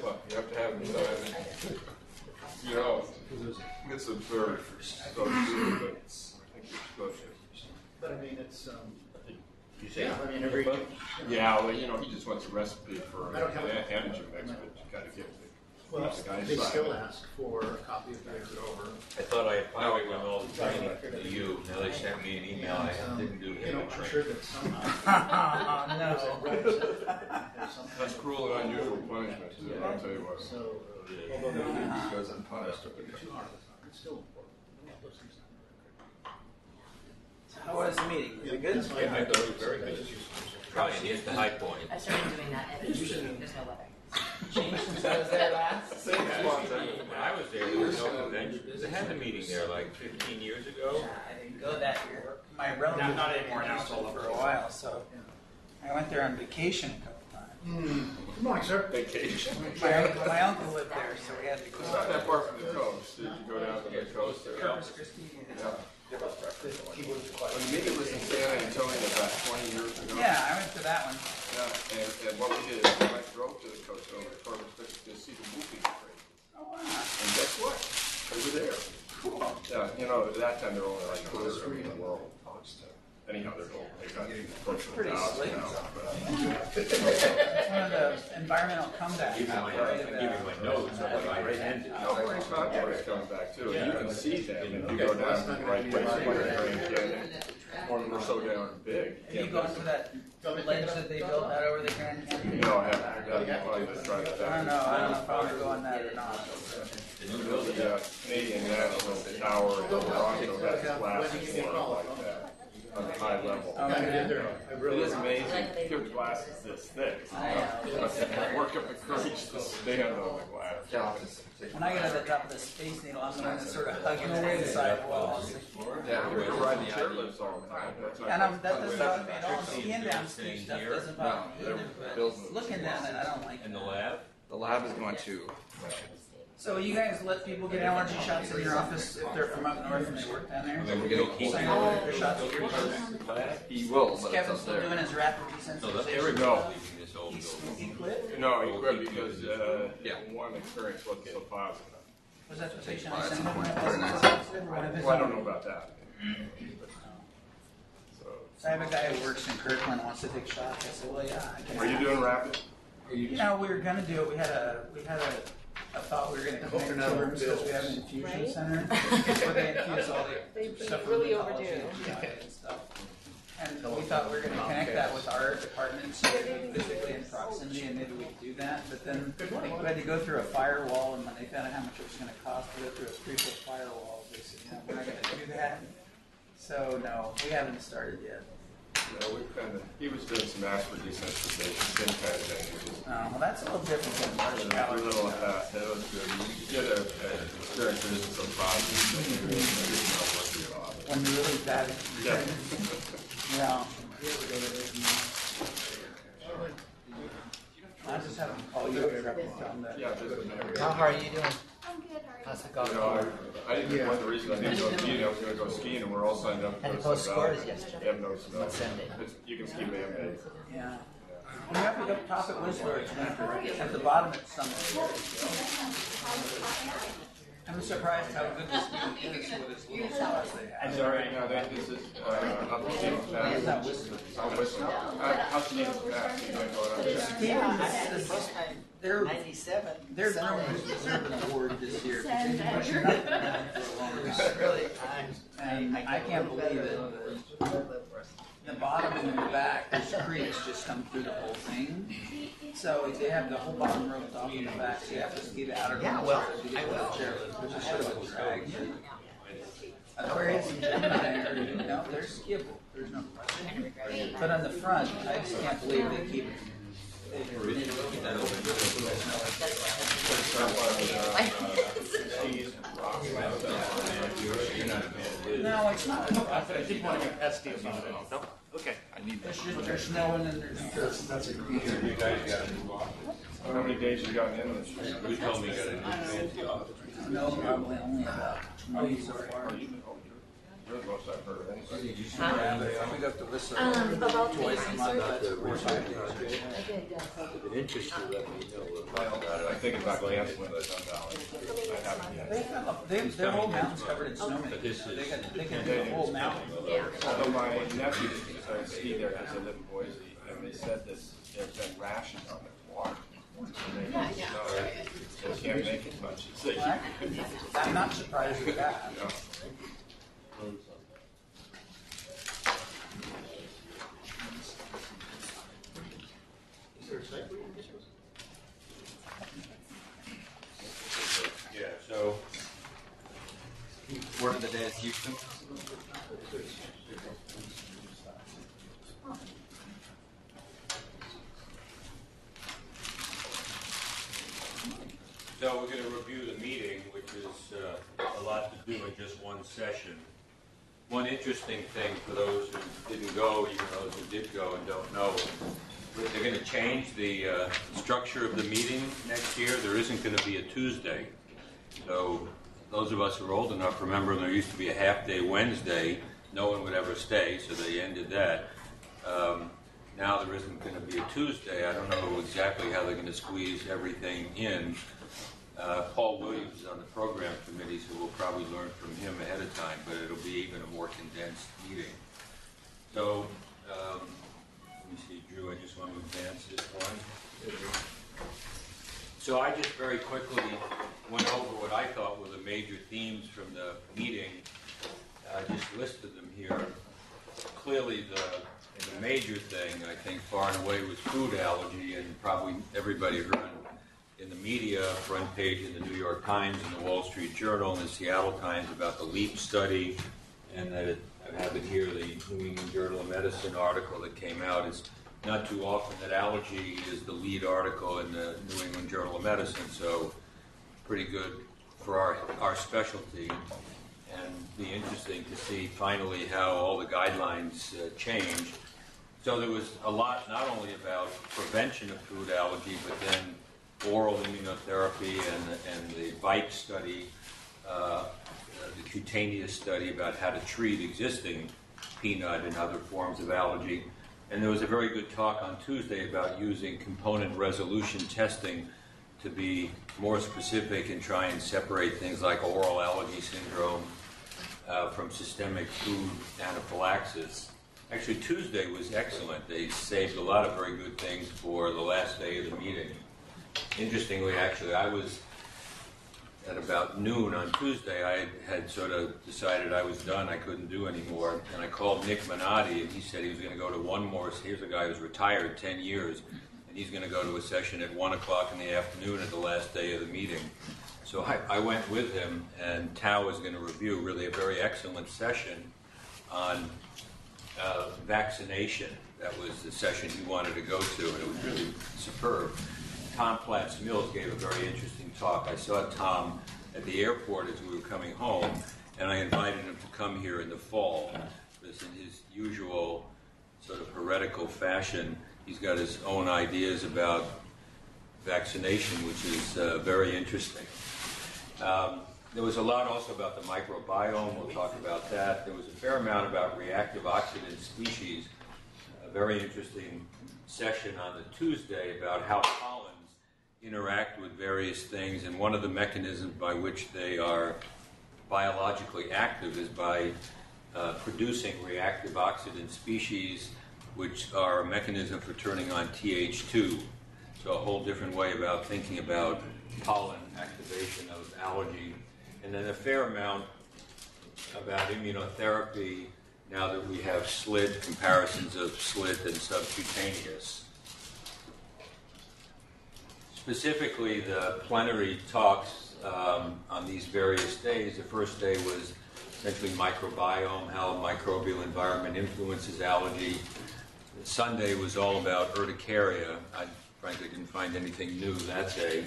Well, you have to have it done. You know, it's absurd. So absurd, but I think it's good. But I mean, it's You say, I mean, every yeah, well, you know, he just wants a recipe for an antigen mix, but you got to give it. well, The guy's they side. still ask for a copy of the over. I thought I had finally went all the training to you. Now they sent me an email. I didn't do You know, any I'm sure training. that somehow. That's cruel and unusual punishment, too, I'll tell you what. So, although they Because I'm punished. it's still important. How was the meeting? Was it good? Yeah, I thought it was very good. Probably hit the high point. I started doing that and there's no weather. Changed since I was there last? When I was there was no convention. They had the meeting there like 15 years ago. I didn't go that year. My relative not anymore now sold for a while, so I went there on vacation a couple times. Good morning, sir. Vacation. My uncle lived there, so we had to It's not go. that far from the coast. Did you go down to the coast? Corpus Christi. Yeah. When the meeting was in San Antonio about 20 years ago. Yeah, I went to that one. Yeah, and what we did is we drove to the coast over to Corpus Christi to see the whooping crane. Oh, wow. And guess what? They were there. Yeah, you know, at that time there were only like 100 in the world. Anyhow, they're old. They got close to Pretty 1,000 slick. now. It's one of the environmental comebacks. Give you my notes. I handed. Nobody is coming back too. And you can see them if you go down to the right place like the Grand Canyon. More of them are so down big. Have you gone to that ledge that they built out over the Grand Canyon? No, I haven't. I got to find this try that. I don't know if I would go on that or not. The Canadian National Tower in Toronto has glasses more like that on a high level. It is amazing. Your glass is this thick. Work up the courage to stand on the glass. When I get to the top of the Space Needle, I'm the one that's sort of hugging the inside walls. Yeah, we're riding chairlifts all the time. And that doesn't bother me at all. Skiing down steep stuff doesn't bother me either, but looking down it, I don't like In it. the lab? The lab is going to. So you guys let people get allergy shots in your office if they're from up north and they work down there? We're going to keep Sign up for shots at your place? He will, but it's Kevin's up still there. doing his rapid No, that's desensitization. every No. leaving this old He building. quit? No, he quit because one experience wasn't so positive. Was that the patient I sent him? Well, I don't know about that. So I have a guy who works in Kirkland wants to take shots. I said, well, yeah, I can. Are you doing rapid? You know, we were gonna do it. We had a I thought we were gonna connect two rooms because we have an infusion center where they infuse all the stuff from really oncology overdue. and GI and stuff. And we thought we were gonna connect that with our department so they'd be physically in proximity and maybe we'd do that. But then we had to go through a firewall, and when they found out how much it was gonna cost to go through a 3-foot firewall, they said, no, we're not gonna do that. So no, we haven't started yet. No, he was doing some asthma desensitization, same kind of thing. Well, that's a little different than A allergy. little of that. That was good. You get an experience that isn't so positive. When you're really bad. Yeah. Yeah. I'll just have them call you and tell them that. Yeah, just How are you doing? I'm good, how are How's it You going? know, I didn't one of the reasons I didn't go skiing. I was going to go skiing, and we're all signed up. And the post scores yesterday. They have no snow. On Sunday. You can ski man-made. Yeah. We have to go top at Whistler, it's winter. At the bottom it's summer. I'm surprised how good this ski is with this little sauce they have. I'm sorry, no, this is up to Steve's back. It's not Whistler. I'm Whistler. How's Steve's back? You know, going up there? They're 97. they're going to deserve an award this year because they've been pushing up and down for a long time. Really? And I can't believe it. The bottom and the back, those creeks just come through the whole thing. So they have the whole bottom roped off in the back, so you have to ski the outer Yeah, ropes well, to get to the chairlift, which is sort of a drag. Aquarius and Gemini are, you know, they're skiable. There's no question. But on the front, I just can't believe they keep that No, it's not. I did want to get past Steve. No? Okay. I need that. There's snowing and there's. That's a You guys got to move on. How many days you got in this year? You told me you got a new fancy office. No, probably only about 20 so far. You're the most I've heard of anybody. We go to listen About twice a month. research. That's 4 or 5 days. I did, yes. If you're interested, let me know. We'll talk about it. I think about glancing with the Sun Valley. I haven't yet. Their whole mountain's covered in snow. But this is, They can do the whole mountain. Yeah. Although my nephew decided to ski there because they live in Boise, and they said that there's been rations on the water. Yeah, yeah. So they can't make as much as they used to. I'm not surprised with that. You know? yeah, so Word of the day is Houston. So we're going to review the meeting, which is a lot to do in just one session. One interesting thing for those who didn't go, even those who did go and don't know, they're going to change the structure of the meeting next year. There isn't going to be a Tuesday. So those of us who are old enough remember there used to be a half-day Wednesday. No one would ever stay, so they ended that. Now there isn't going to be a Tuesday. I don't know exactly how they're going to squeeze everything in. Paul Williams is on the program committee, so we'll probably learn from him ahead of time, but it'll be even a more condensed meeting. So, let me see, Drew, I just want to advance this one. So I just very quickly went over what I thought were the major themes from the meeting. I just listed them here. Clearly, the major thing, I think, far and away, was food allergy, and probably everybody heard in the media, front page in the New York Times and the Wall Street Journal and the Seattle Times about the LEAP study, and that I have it here, the New England Journal of Medicine article that came out. It's not too often that allergy is the lead article in the New England Journal of Medicine, so pretty good for our specialty, and be interesting to see finally how all the guidelines change. So there was a lot not only about prevention of food allergy, but then oral immunotherapy and the VIPE study, the cutaneous study about how to treat existing peanut and other forms of allergy. And there was a very good talk on Tuesday about using component resolution testing to be more specific and try and separate things like oral allergy syndrome from systemic food anaphylaxis. Actually, Tuesday was excellent. They saved a lot of very good things for the last day of the meeting. Interestingly, actually, I was at about noon on Tuesday. I had sort of decided I was done. I couldn't do anymore. And I called Nick Minotti, and he said he was going to go to one more. Here's a guy who's retired 10 years, and he's going to go to a session at 1 o'clock in the afternoon at the last day of the meeting. So I went with him, and Thao was going to review really a very excellent session on vaccination. That was the session he wanted to go to, and it was really superb. Tom Platts-Mills gave a very interesting talk. I saw Tom at the airport as we were coming home, and I invited him to come here in the fall. Because in his usual sort of heretical fashion, he's got his own ideas about vaccination, which is very interesting. There was a lot also about the microbiome. We'll talk about that. There was a fair amount about reactive oxidant species. A very interesting session on the Tuesday about how pollens interact with various things, and one of the mechanisms by which they are biologically active is by producing reactive oxidant species, which are a mechanism for turning on Th2. So a whole different way about thinking about pollen activation of allergy. And then a fair amount about immunotherapy now that we have SLIT, comparisons of SLIT and subcutaneous. Specifically, the plenary talks on these various days. The first day was essentially microbiome, how microbial environment influences allergy. Sunday was all about urticaria. I frankly didn't find anything new that day.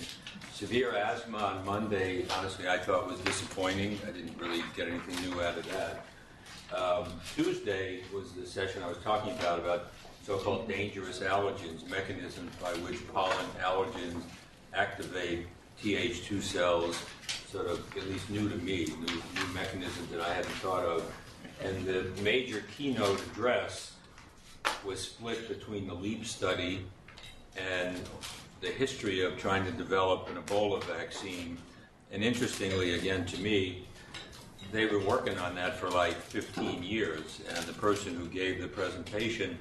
Severe asthma on Monday, honestly, I thought was disappointing. I didn't really get anything new out of that. Tuesday was the session I was talking about so-called dangerous allergens, mechanisms by which pollen allergens activate Th2 cells, sort of at least new to me, new mechanisms that I hadn't thought of. And the major keynote address was split between the LEAP study and the history of trying to develop an Ebola vaccine. And interestingly, again, to me, they were working on that for like 15 years. And the person who gave the presentation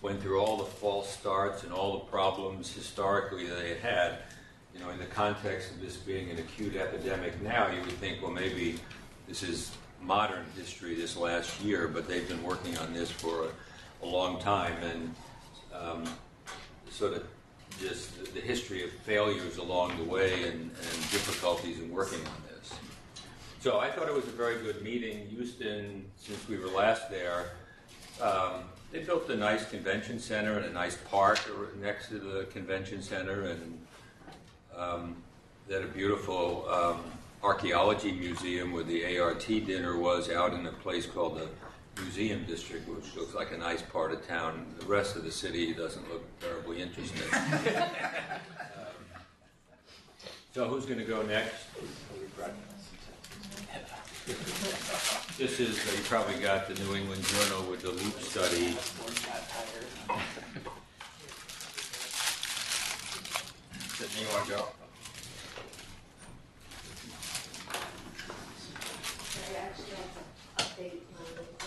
went through all the false starts and all the problems historically that they had. You know, in the context of this being an acute epidemic now, you would think, well, maybe this is modern history this last year, but they've been working on this for a long time, and sort of just the history of failures along the way and difficulties in working on this. So I thought it was a very good meeting. Houston, since we were last there, they built a nice convention center and a nice park next to the convention center, and they had a beautiful archaeology museum where the ART dinner was out in a place called the Museum District, which looks like a nice part of town. The rest of the city doesn't look terribly interesting. So who's going to go next? This is, you probably got the New England Journal with the LEAP study. Sydney, you want to go? I actually have to update my report.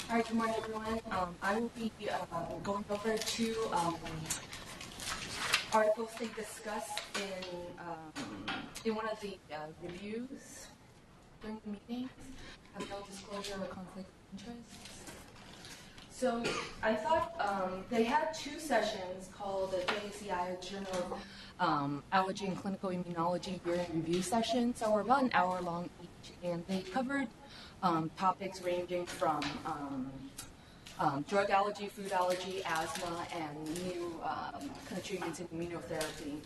All right, good morning, everyone. I will be going over two articles they discussed in one of the reviews during the meetings of no disclosure or conflict of interest. So I thought they had two sessions called the AAAAI Journal of Allergy and Clinical Immunology Year in Review sessions. So we're about an hour long each, and they covered topics ranging from drug allergy, food allergy, asthma, and new kind of treatments in immunotherapy.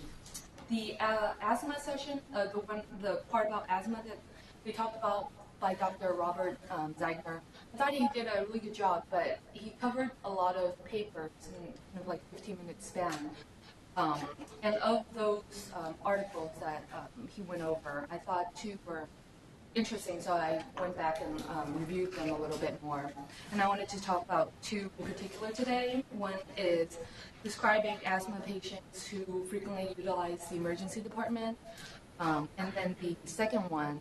The asthma session, the part about asthma that we talked about by Dr. Robert Zeigner, I thought he did a really good job, but he covered a lot of papers in kind of like 15-minute span. And of those articles that he went over, I thought two were interesting, so I went back and reviewed them a little bit more. And I wanted to talk about two in particular today. One is describing asthma patients who frequently utilize the emergency department. And then the second one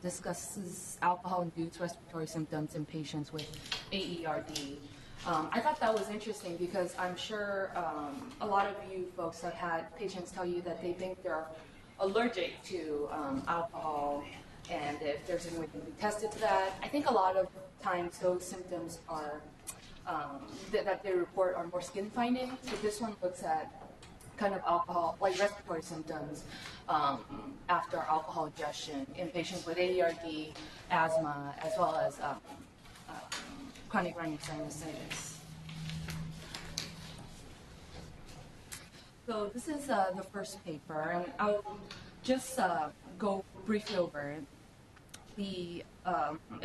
discusses alcohol-induced respiratory symptoms in patients with AERD. I thought that was interesting because I'm sure a lot of you folks have had patients tell you that they think they're allergic to alcohol, and if there's any way they can be tested to that. I think a lot of times those symptoms are that they report are more skin findings, but this one looks at kind of alcohol, like respiratory symptoms after alcohol ingestion in patients with AERD, asthma, as well as chronic rhinosinusitis. So this is the first paper, and I'll just go briefly over it.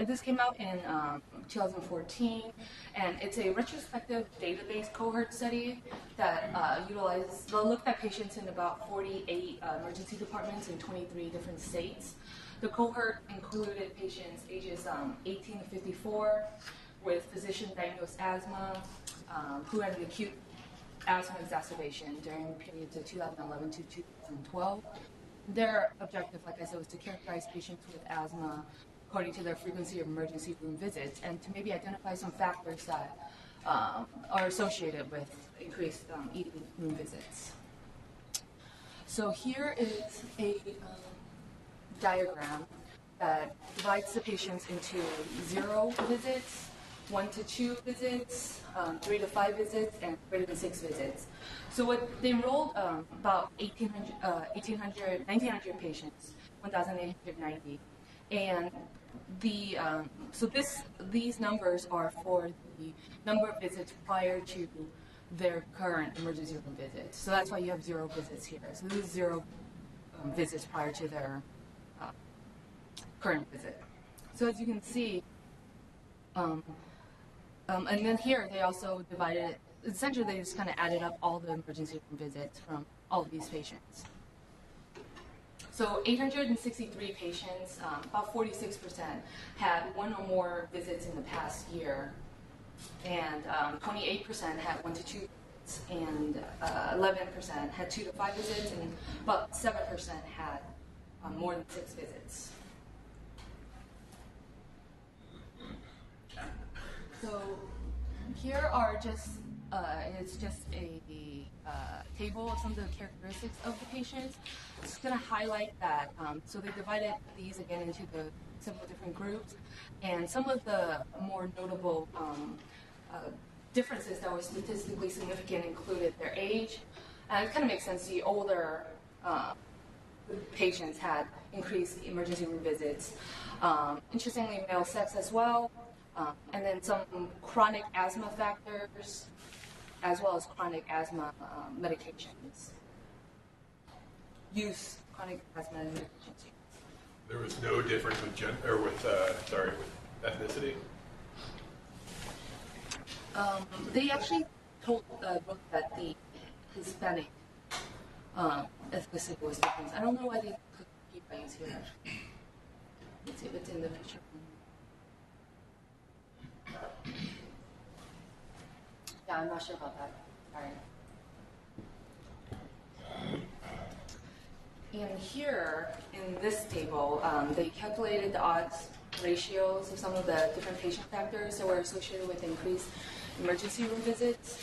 This came out in 2014, and it's a retrospective database cohort study that looked at patients in about 48 emergency departments in 23 different states. The cohort included patients ages 18 to 54 with physician-diagnosed asthma who had an acute asthma exacerbation during periods of 2011 to 2012. Their objective, like I said, was to characterize patients with asthma according to their frequency of emergency room visits and to maybe identify some factors that are associated with increased ED room visits. So here is a diagram that divides the patients into 0 visits, 1 to 2 visits, 3 to 5 visits, and greater than 6 visits. So what they enrolled about 1,900 patients, 1,890, and these numbers are for the number of visits prior to their current emergency room visits. So that's why you have 0 visits here. So this is 0 visits prior to their current visit. So as you can see, and then here they also divided it, essentially they just kind of added up all the emergency room visits from all of these patients. So 863 patients, about 46% had 1 or more visits in the past year, and 28% had 1 to 2 visits, and 11% had 2 to 5 visits, and about 7% had more than 6 visits. So here are just, it's just a table of some of the characteristics of the patients. It's going to highlight that, so they divided these again into the several different groups, and some of the more notable differences that were statistically significant included their age, and it kind of makes sense. The older patients had increased emergency room visits. Interestingly, male sex as well. And then some chronic asthma factors, as well as chronic asthma medications. Chronic asthma medications. There was no difference with with ethnicity. They actually told wrote that the Hispanic ethnicity was different. I don't know why they put P-values here. Let's see if it's in the picture. Yeah, I'm not sure about that. Sorry. And here, in this table, they calculated the odds ratios of some of the different patient factors that were associated with increased emergency room visits.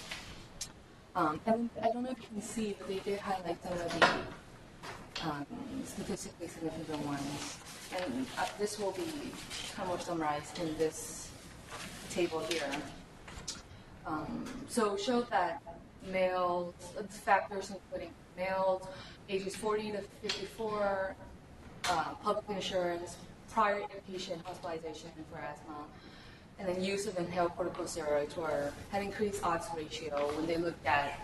And I don't know if you can see, but they did highlight some of the statistically significant ones. And this will be kind of summarized in this table here. So it showed that males, factors including males, ages 40 to 54, public insurance, prior inpatient hospitalization for asthma, and then use of inhaled corticosteroids had increased odds ratio when they looked at,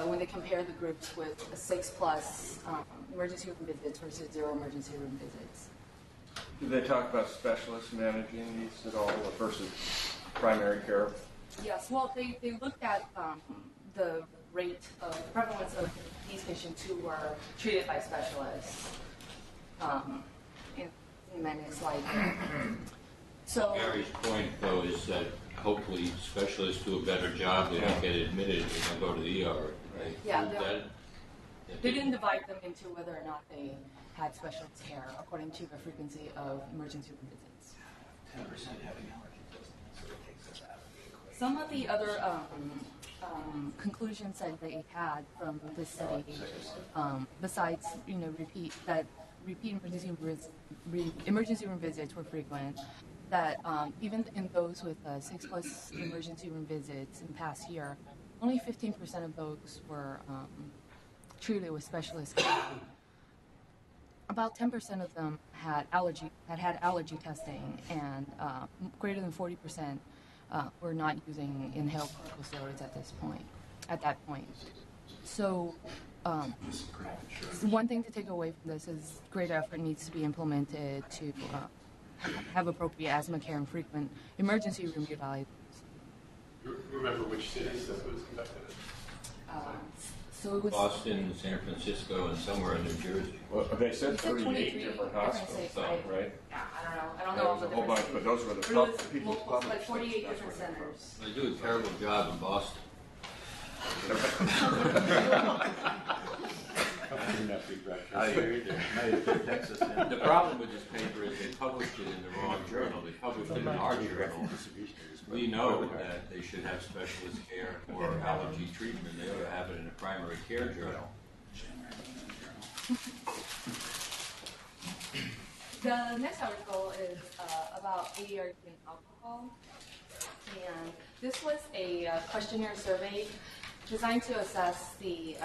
when they compared the groups with 6+ emergency room visits versus 0 emergency room visits. Did they talk about specialists managing these at all versus primary care? Yes, well, they looked at the rate of prevalence of these patients who were treated by specialists in my next slide. So Gary's point, though, is that hopefully specialists do a better job. They don't get admitted. They don't go to the ER. Right? Yeah, they didn't divide them into whether or not they had specialist care according to the frequency of emergency room visits. 10% having allergy testing, so it takes us out of the equation. Some of the other conclusions that they had from this study, besides repeat emergency room visits were frequent, that even in those with 6+ emergency room visits in the past year, only 15% of those were treated with specialist care. About 10% of them had allergy testing, and greater than 40% were not using inhaled corticosteroids at that point. So one thing to take away from this is greater effort needs to be implemented to have appropriate asthma care and frequent emergency room evaluations. Remember which cities this was conducted in? So it was Boston, San Francisco, and somewhere in New Jersey. Well, they said 38 different hospitals, right? Yeah, I don't know all the There was a whole bunch, but those were the people's public. like 48 That's different what it centers. They do a terrible job in Boston. The problem with this paper is they published it in the wrong journal. They published it in our journal. We know that they should have specialist care for allergy treatment. They ought to have it in a primary care journal. The next article is about AERD and alcohol. And this was a questionnaire survey designed to assess the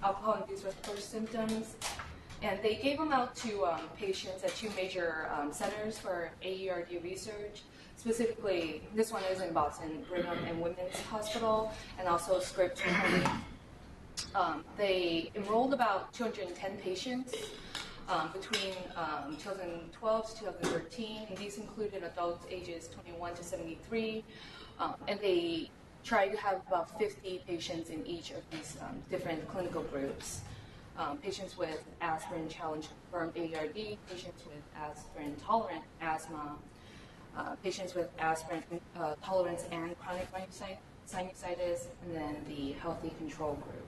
alcohol-induced respiratory symptoms. And they gave them out to patients at two major centers for AERD research. Specifically, this one is in Boston, Brigham and Women's Hospital, and also Scripps. They enrolled about 210 patients between 2012 to 2013, and these included adults ages 21 to 73, and they tried to have about 50 patients in each of these different clinical groups. Patients with aspirin challenge confirmed AERD, patients with aspirin tolerant asthma, patients with aspirin tolerance and chronic sinusitis, and then the healthy control group,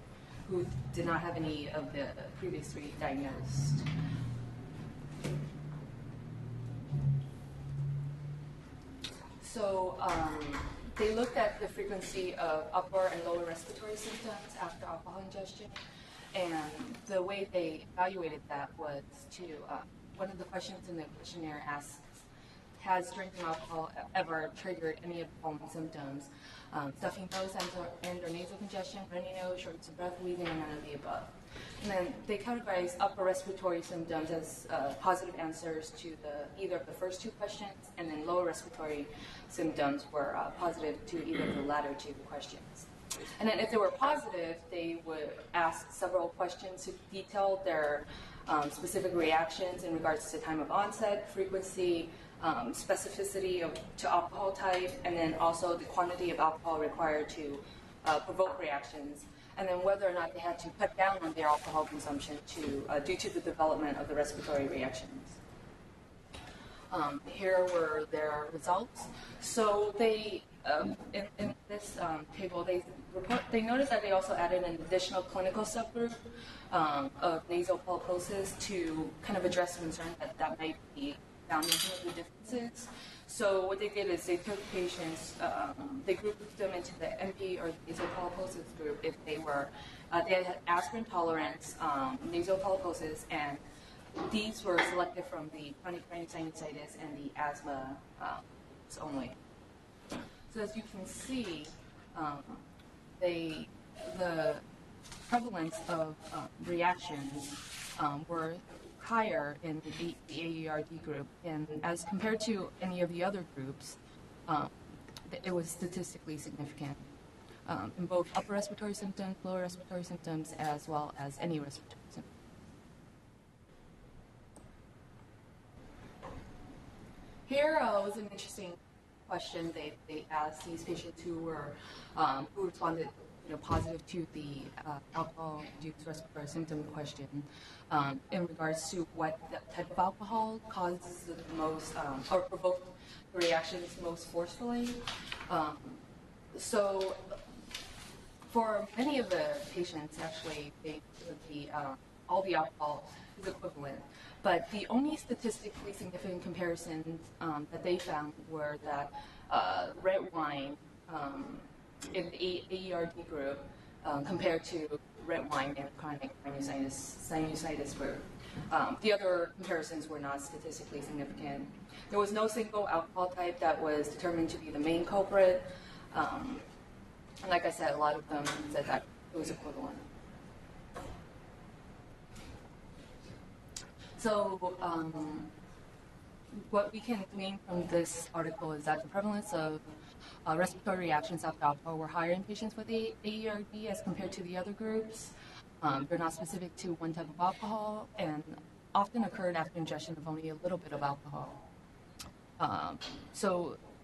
who did not have any of the previous three diagnosed. So they looked at the frequency of upper and lower respiratory symptoms after alcohol ingestion, and the way they evaluated that was to, one of the questions in the questionnaire asks, has drinking alcohol ever triggered any of the following symptoms? Stuffy nose and or nasal congestion, runny nose, shortness of breath, wheezing, and none of the above. And then they categorized upper respiratory symptoms as positive answers to either of the first two questions, and then lower respiratory symptoms were positive to either of the latter two questions. And then if they were positive, they would ask several questions to detail their specific reactions in regards to time of onset, frequency, specificity to alcohol type, and then also the quantity of alcohol required to provoke reactions, and then whether or not they had to cut down on their alcohol consumption due to the development of the respiratory reactions. Here were their results. So they, in this table, they noticed that they also added an additional clinical subgroup of nasal polyposis to kind of address concern that might be found in some of the differences. So what they did is they took patients, they grouped them into the NP or nasal polyposis group if they had aspirin tolerance, nasal polyposis, and these were selected from the chronic sinusitis and the asthma only. So as you can see, the prevalence of reactions were higher in the AERD group, and as compared to any of the other groups, it was statistically significant in both upper respiratory symptoms, lower respiratory symptoms, as well as any respiratory symptoms. Here was an interesting question they asked these patients who responded positive to the alcohol-induced respiratory symptom question in regards to what type of alcohol causes the most or provoked the reactions most forcefully. So for many of the patients, actually, all the alcohol is equivalent. But the only statistically significant comparisons that they found were that red wine in the AERD group compared to red wine in chronic sinusitis group. The other comparisons were not statistically significant. There was no single alcohol type that was determined to be the main culprit. And like I said, a lot of them said that it was equivalent. So what we can glean from this article is that the prevalence of respiratory reactions after alcohol were higher in patients with AERD as compared to the other groups. They're not specific to one type of alcohol and often occurred after ingestion of only a little bit of alcohol.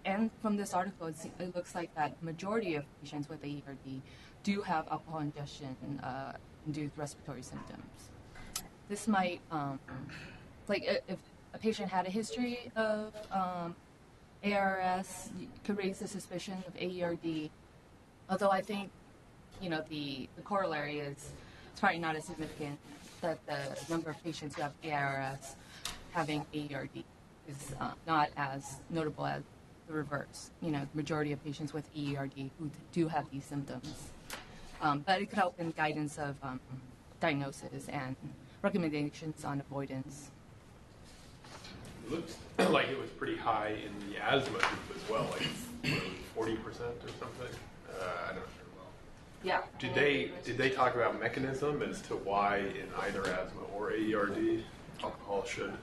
And from this article, it looks like that majority of patients with AERD do have alcohol ingestion induced respiratory symptoms. This might, if a patient had a history of ARS, could raise the suspicion of AERD. Although I think, the corollary is it's probably not as significant that the number of patients who have ARS having AERD is not as notable as the reverse. The majority of patients with AERD who do have these symptoms. But it could help in guidance of diagnosis and recommendations on avoidance. It looks like it was pretty high in the asthma group as well, like 40% or something. I don't know. Yeah. Did they talk about mechanism as to why in either asthma or AERD alcohol should?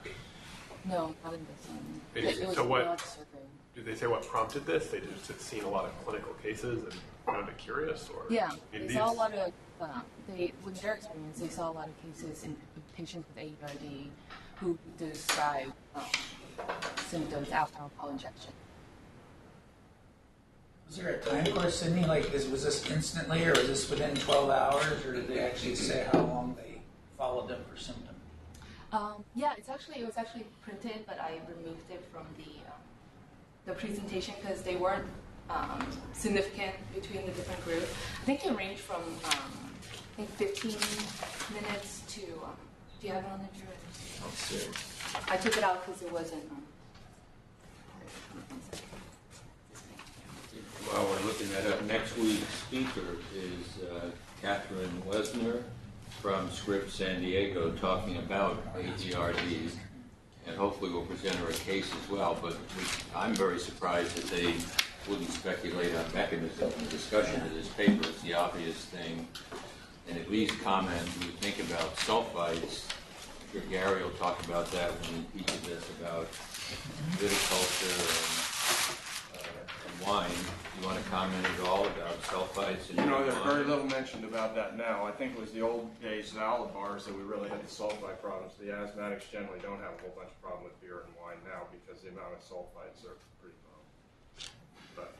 No, not in this one. It was So what? blood survey. Did they say what prompted this? They just had seen a lot of clinical cases and found it curious, or Yeah, in they saw a lot of. With their experience, they saw a lot of cases in patients with AERD who describe symptoms after alcohol injection. Was there a time course, Sydney? Like, was this instantly, or was this within 12 hours, or did they actually say how long they followed them for symptoms? Yeah, it was actually printed, but I removed it from the presentation because they weren't significant between the different groups. I think it ranged from 15 minutes to. Do you have it on the chart? Let's see. I took it out because it wasn't. While we're looking that up, next week's speaker is Catherine Wesner from Scripps San Diego talking about AERDs, and hopefully we'll present her a case as well. But I'm very surprised that they wouldn't speculate on mechanism in the discussion of this paper. It's the obvious thing, and at least comment when you think about sulfites. I'm sure Gary will talk about that when he teaches us about viticulture and wine. Do you want to comment at all about sulfites? And There's very little mentioned about that now. I think it was the old days salad bars that we really had the sulfite problems. The asthmatics generally don't have a whole bunch of problem with beer and wine now because the amount of sulfites are pretty low. But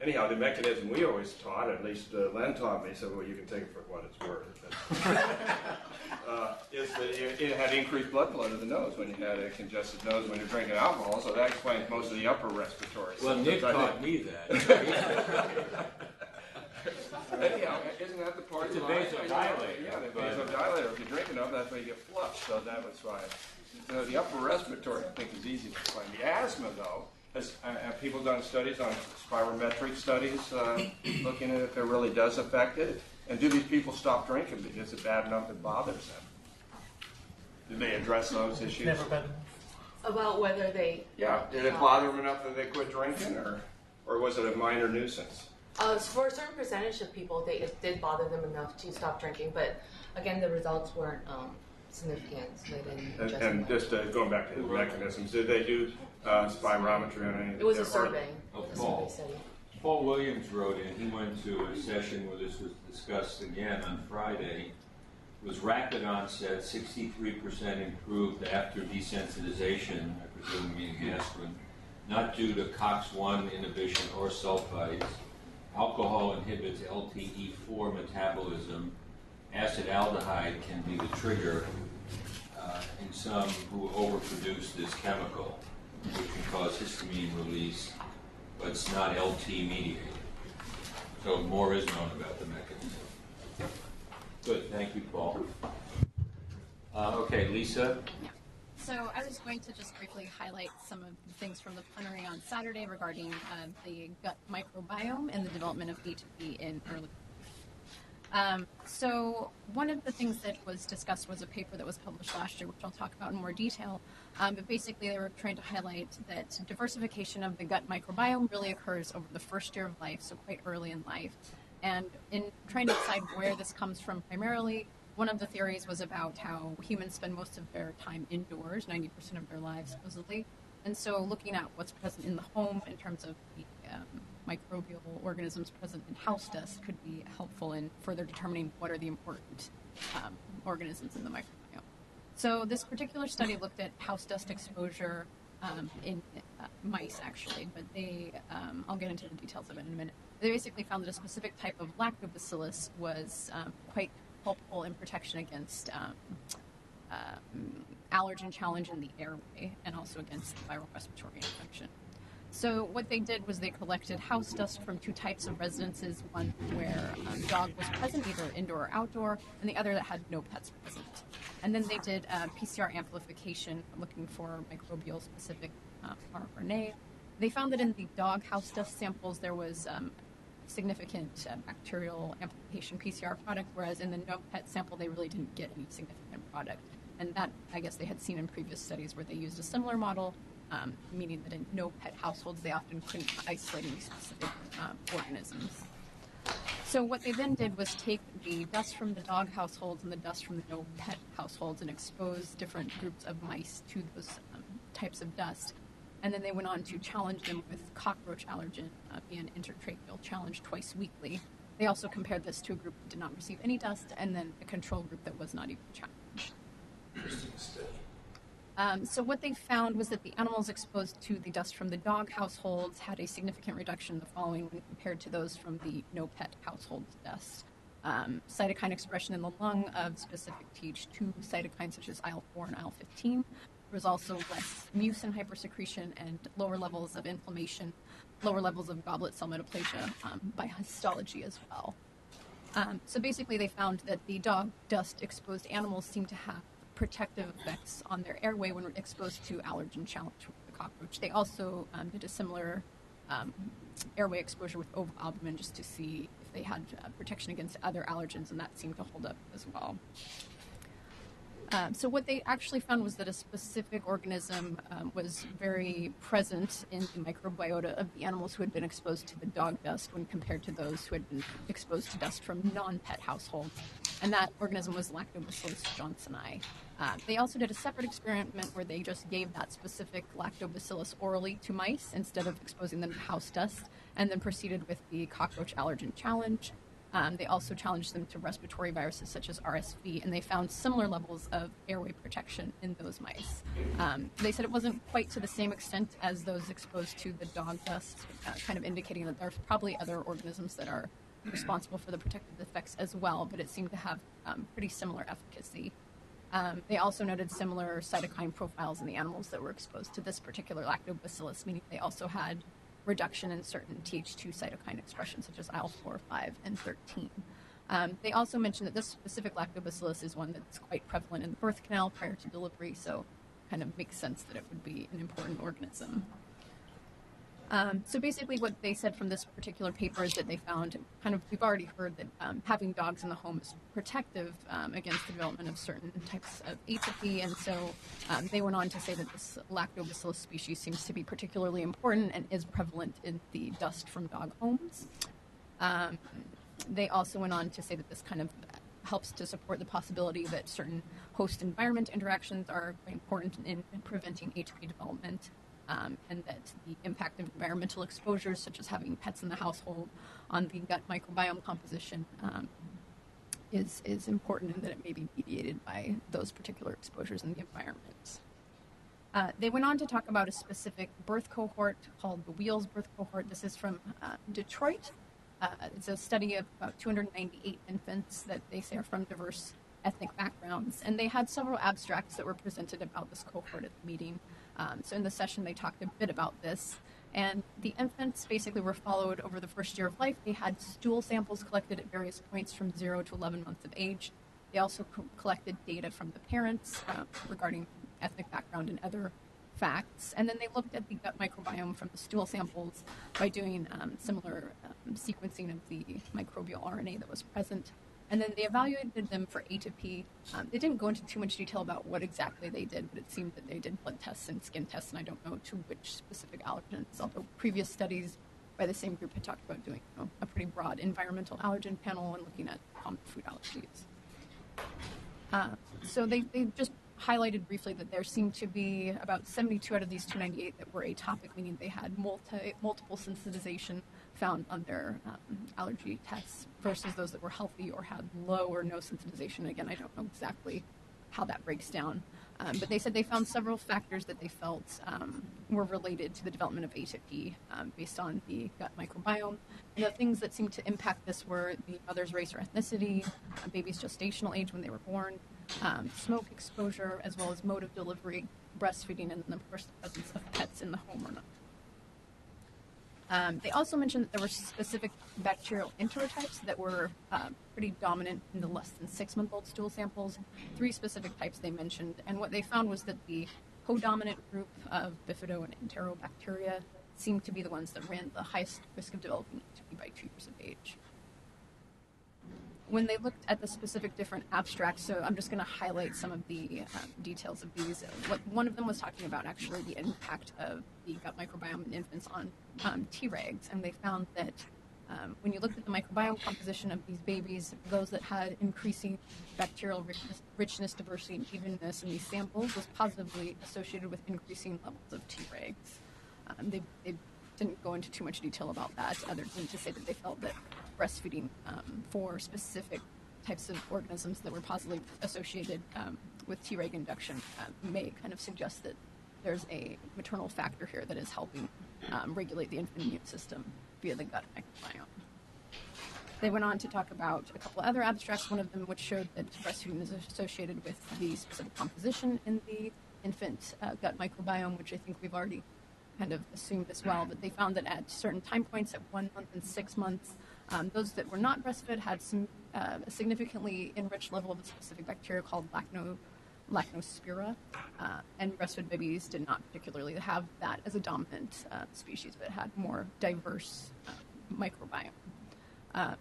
anyhow, the mechanism we always taught, at least Len taught me, so you can take it for what it's worth, is that it had increased blood flow to the nose when you had a congested nose when you're drinking alcohol, so that explains most of the upper respiratory well, symptoms. Nick taught me that. Anyhow, isn't that the part? It's a vasodilator. Yeah, the vasodilator. If you drink enough, that's when you get flushed. So that was why. The upper respiratory, I think, is easy to explain. The asthma, though, have people done studies on spirometric studies looking at if it really does affect it? And do these people stop drinking because it's bad enough it bothers them? Did they address those issues? Never been. About whether they. Yeah. Did it bother them enough that they quit drinking, or was it a minor nuisance? For a certain percentage of people, it did bother them enough to stop drinking, but again, the results weren't significant. So they didn't And just going back to his mechanisms, did they do spirometry on any? It was a survey. Study. Paul Williams wrote in. He went to a session where this was discussed again on Friday. It was rapid onset, 63% improved after desensitization, I presume meaning aspirin, not due to COX-1 inhibition or sulfites. Alcohol inhibits LTE4 metabolism. Acetaldehyde can be the trigger in some who overproduce this chemical, which can cause histamine release, but it's not LT mediated. So more is known about the mechanism. Good, thank you, Paul. Okay, Lisa. Yeah. So I was going to just briefly highlight some of the things from the plenary on Saturday regarding the gut microbiome and the development of Atopy in early life. So one of the things that was discussed was a paper that was published last year, which I'll talk about in more detail. But basically, they were trying to highlight that diversification of the gut microbiome really occurs over the first year of life, so quite early in life. And in trying to decide where this comes from primarily, one of the theories was about how humans spend most of their time indoors, 90% of their lives supposedly. And so looking at what's present in the home in terms of the microbial organisms present in house dust could be helpful in further determining what are the important organisms in the microbiome. So this particular study looked at house dust exposure in mice, actually, but they, I'll get into the details of it in a minute. They basically found that a specific type of lactobacillus was quite helpful in protection against allergen challenge in the airway and also against viral respiratory infection. So what they did was they collected house dust from two types of residences, one where a dog was present, either indoor or outdoor, and the other that had no pets present. And then they did PCR amplification looking for microbial-specific RNA. They found that in the dog house dust samples there was significant bacterial amplification PCR product, whereas in the no pet sample, they really didn't get any significant product. And that, I guess, they had seen in previous studies where they used a similar model, meaning that in no pet households, they often couldn't isolate any specific organisms. So what they then did was take the dust from the dog households and the dust from the no pet households and expose different groups of mice to those types of dust. And then they went on to challenge them with cockroach allergen via an intertracheal challenge twice weekly. They also compared this to a group that did not receive any dust and then a control group that was not even challenged. So what they found was that the animals exposed to the dust from the dog households had a significant reduction in the following when compared to those from the no pet household dust. Cytokine expression in the lung of specific Th2 cytokines such as IL-4 and IL-15. There was also less mucin hypersecretion and lower levels of inflammation, lower levels of goblet cell metaplasia by histology as well. So basically they found that the dog dust exposed animals seemed to have protective effects on their airway when exposed to allergen challenge with the cockroach. They also did a similar airway exposure with ovalbumin just to see if they had protection against other allergens, and that seemed to hold up as well. So what they actually found was that a specific organism was very present in the microbiota of the animals who had been exposed to the dog dust when compared to those who had been exposed to dust from non-pet households. And that organism was Lactobacillus johnsoni. They also did a separate experiment where they just gave that specific lactobacillus orally to mice instead of exposing them to house dust, and then proceeded with the cockroach allergen challenge. They also challenged them to respiratory viruses such as RSV, and they found similar levels of airway protection in those mice. They said it wasn't quite to the same extent as those exposed to the dog dust, kind of indicating that there's probably other organisms that are responsible for the protective effects as well, but it seemed to have pretty similar efficacy. They also noted similar cytokine profiles in the animals that were exposed to this particular lactobacillus, meaning they also had reduction in certain Th2 cytokine expression, such as IL-4, 5, and 13. They also mentioned that this specific lactobacillus is one that's quite prevalent in the birth canal prior to delivery, so kind of makes sense that it would be an important organism. So basically what they said from this particular paper is that they found, we've already heard that having dogs in the home is protective against the development of certain types of atopy, and so they went on to say that this lactobacillus species seems to be particularly important and is prevalent in the dust from dog homes. They also went on to say that this kind of helps to support the possibility that certain host environment interactions are quite important in preventing atopy development. And that the impact of environmental exposures, such as having pets in the household, on the gut microbiome composition is important, and that it may be mediated by those particular exposures in the environment. They went on to talk about a specific birth cohort called the WHEALS birth cohort. This is from Detroit. It's a study of about 298 infants that they say are from diverse ethnic backgrounds, and they had several abstracts that were presented about this cohort at the meeting. So in the session, they talked a bit about this. And the infants basically were followed over the first year of life. They had stool samples collected at various points from 0 to 11 months of age. They also collected data from the parents regarding ethnic background and other facts. And then they looked at the gut microbiome from the stool samples by doing similar sequencing of the microbial RNA that was present. And then they evaluated them for atopy. They didn't go into too much detail about what exactly they did, but it seemed that they did blood tests and skin tests, and I don't know to which specific allergens, although previous studies by the same group had talked about doing a pretty broad environmental allergen panel and looking at common food allergies. So they just highlighted briefly that there seemed to be about 72 out of these 298 that were atopic, meaning they had multiple sensitization found on their allergy tests versus those that were healthy or had low or no sensitization. Again, I don't know exactly how that breaks down. But they said they found several factors that they felt were related to the development of atopy based on the gut microbiome. And the things that seemed to impact this were the mother's race or ethnicity, a baby's gestational age when they were born, smoke exposure, as well as mode of delivery, breastfeeding, and then of course the presence of pets in the home or not. They also mentioned that there were specific bacterial enterotypes that were pretty dominant in the less than 6-month-old stool samples. 3 specific types they mentioned, and what they found was that the codominant group of bifido and enterobacteria seemed to be the ones that ran the highest risk of developing atopy by 2 years of age. When they looked at the specific different abstracts, so I'm just going to highlight some of the details of these. One of them was talking about actually the impact of the gut microbiome in infants on Tregs, and they found that when you looked at the microbiome composition of these babies, those that had increasing bacterial richness, diversity, and evenness in these samples was positively associated with increasing levels of Tregs. They didn't go into too much detail about that, other than to say that they felt that breastfeeding for specific types of organisms that were positively associated with Treg induction may kind of suggest that there's a maternal factor here that is helping regulate the infant immune system via the gut microbiome. They went on to talk about a couple of other abstracts, one of them which showed that breastfeeding is associated with the specific composition in the infant gut microbiome, which I think we've already kind of assumed as well, but they found that at certain time points, at 1 month and 6 months, those that were not breastfed had some a significantly enriched level of a specific bacteria called Lactospira, and breastfed babies did not particularly have that as a dominant species, but had more diverse microbiome.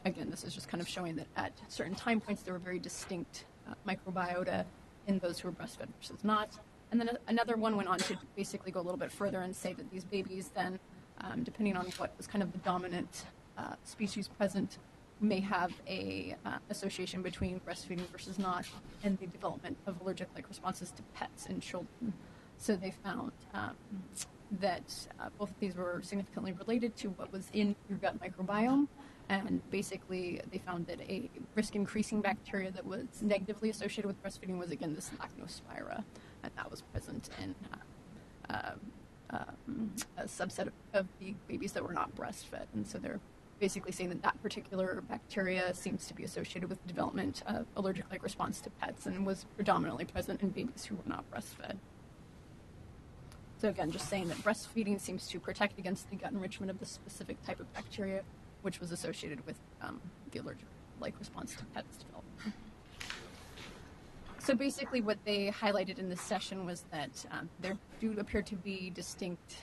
Again, this is just kind of showing that at certain time points there were very distinct microbiota in those who were breastfed versus not. And then another one went on to basically go a little bit further and say that these babies then, depending on what was kind of the dominant species present, may have a association between breastfeeding versus not and the development of allergic-like responses to pets in children. So they found that both of these were significantly related to what was in your gut microbiome, and basically they found that a risk-increasing bacteria that was negatively associated with breastfeeding was, again, this Lactospira, and that was present in a subset of the babies that were not breastfed. And so they're basically saying that that particular bacteria seems to be associated with the development of allergic-like response to pets and was predominantly present in babies who were not breastfed. So again, just saying that breastfeeding seems to protect against the gut enrichment of the specific type of bacteria, which was associated with the allergic-like response to pets development. So basically what they highlighted in this session was that there do appear to be distinct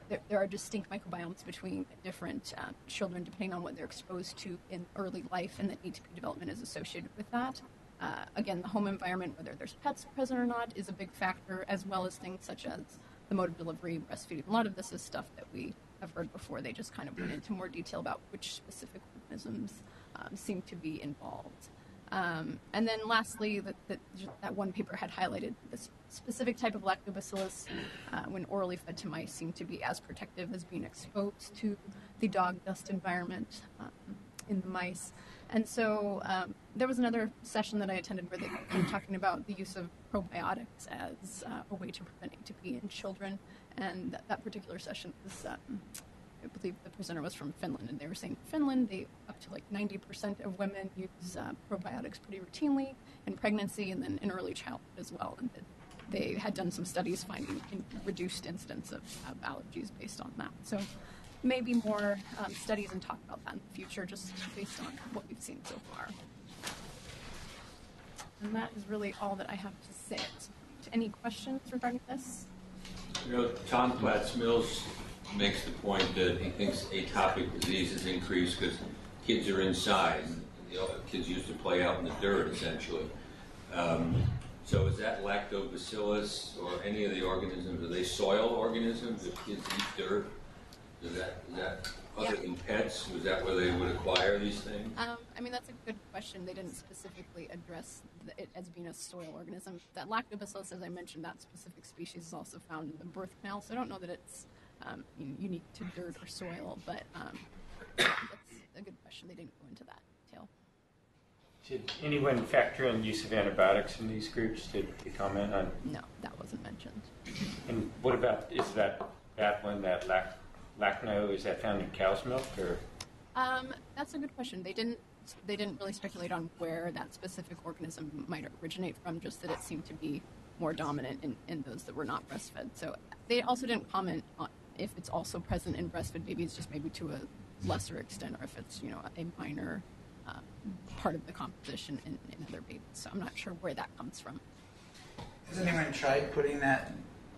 there are distinct microbiomes between different children depending on what they're exposed to in early life, and that ATP development is associated with that. Again, the home environment, whether there's pets present or not, is a big factor, as well as things such as the mode of delivery, breastfeeding. A lot of this is stuff that we have heard before. They just kind of went into more detail about which specific organisms seem to be involved. And then lastly, that one paper had highlighted this specific type of lactobacillus when orally fed to mice seemed to be as protective as being exposed to the dog dust environment in the mice. And so there was another session that I attended where they were talking about the use of probiotics as a way to prevent ATP in children. And that particular session was, I believe the presenter was from Finland, and they were saying in Finland, up to like 90% of women use probiotics pretty routinely in pregnancy and then in early childhood as well. And they had done some studies finding reduced incidence of allergies based on that. So maybe more studies and talk about that in the future, just based on what we've seen so far. And that is really all that I have to say. Any questions regarding this? You know, Tom Platts-Mills makes the point that he thinks atopic disease has increased because kids are inside. Kids used to play out in the dirt, essentially. So is that lactobacillus or any of the organisms, are they soil organisms? If kids eat dirt, is that other than pets? Was that where they would acquire these things? I mean, that's a good question. They didn't specifically address it as being a soil organism. That lactobacillus, as I mentioned, that specific species is also found in the birth canal, so I don't know that it's unique to dirt or soil, but that's a good question. They didn't go into that detail. Did anyone factor in use of antibiotics in these groups? Did they comment on? No, that wasn't mentioned. And what about, is that one, that lacno, is that found in cow's milk, or? That's a good question. They didn't really speculate on where that specific organism might originate from, just that it seemed to be more dominant in those that were not breastfed. So they also didn't comment on if it's also present in breastfed babies, just maybe to a lesser extent, or if it's, a minor part of the composition in other babies. So I'm not sure where that comes from. Has anyone tried putting that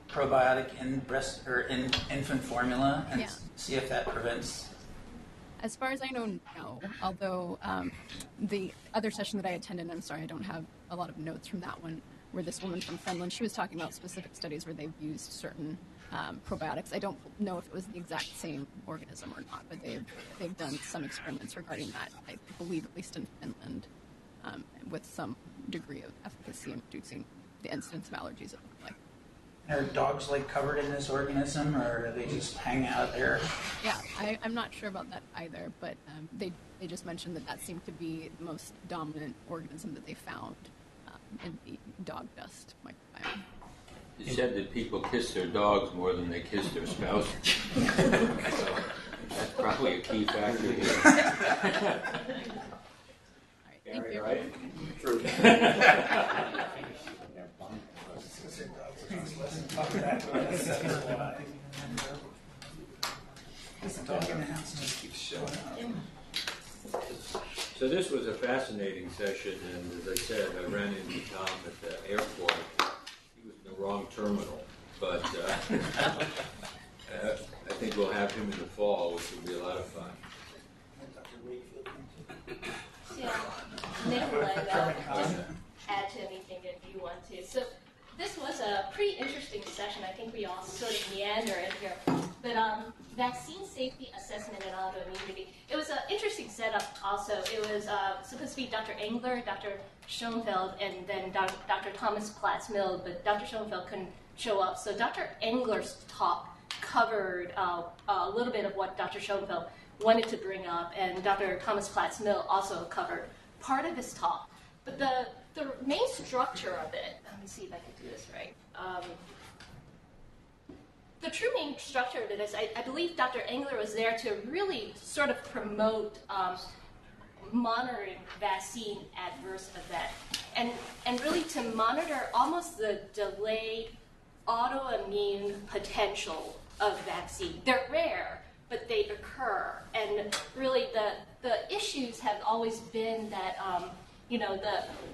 probiotic in breast or in infant formula and see if that prevents? As far as I know, no. Although the other session that I attended, I'm sorry, I don't have a lot of notes from that one, where this woman from Finland, she was talking about specific studies where they've used certain probiotics. I don't know if it was the exact same organism or not, but they've done some experiments regarding that, I believe, at least in Finland, with some degree of efficacy in reducing the incidence of allergies, it looked like. Are dogs like covered in this organism, or do they just hang out there? Yeah, I'm not sure about that either, but they just mentioned that seemed to be the most dominant organism that they found in the dog dust microbiome. It said that people kiss their dogs more than they kiss their spouses. So that's probably a key factor here. Thank you. Right? True. So this was a fascinating session, and as I said, I ran into Tom at the airport. He was in the wrong terminal, but I think we'll have him in the fall, which will be a lot of fun. Yeah, Nick will just add to anything if you want to. So this was a pretty interesting session. I think we all sort of meander in here. But vaccine safety assessment and autoimmunity. It was an interesting setup also. It was supposed to be Dr. Engler, Dr. Schoenfeld, and then Dr. Thomas Platts-Mill, but Dr. Schoenfeld couldn't show up. So Dr. Engler's talk covered a little bit of what Dr. Schoenfeld wanted to bring up, and Dr. Thomas Platts-Mill also covered part of his talk. But the main structure of it, let me see if I can do this right. The true main structure of it is, I believe Dr. Engler was there to really sort of promote monitoring vaccine adverse event, and really to monitor almost the delayed autoimmune potential of vaccine. They're rare, but they occur, and really the issues have always been that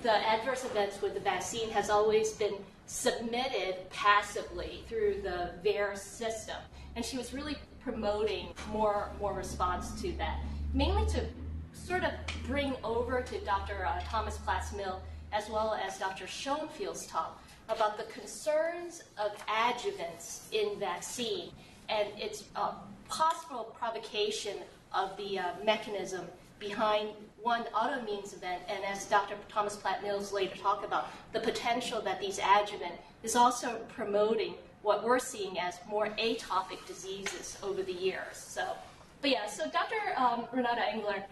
the adverse events with the vaccine has always been submitted passively through the VAERS system, and she was really promoting more response to that, mainly to sort of bring over to Dr. Thomas Platts-Mill as well as Dr. Schoenfeld's talk about the concerns of adjuvants in vaccine and its possible provocation of the mechanism behind one autoimmune event, and as Dr. Thomas Platt-Mills later talked about, the potential that these adjuvant is also promoting what we're seeing as more atopic diseases over the years. So Dr. Renata Engler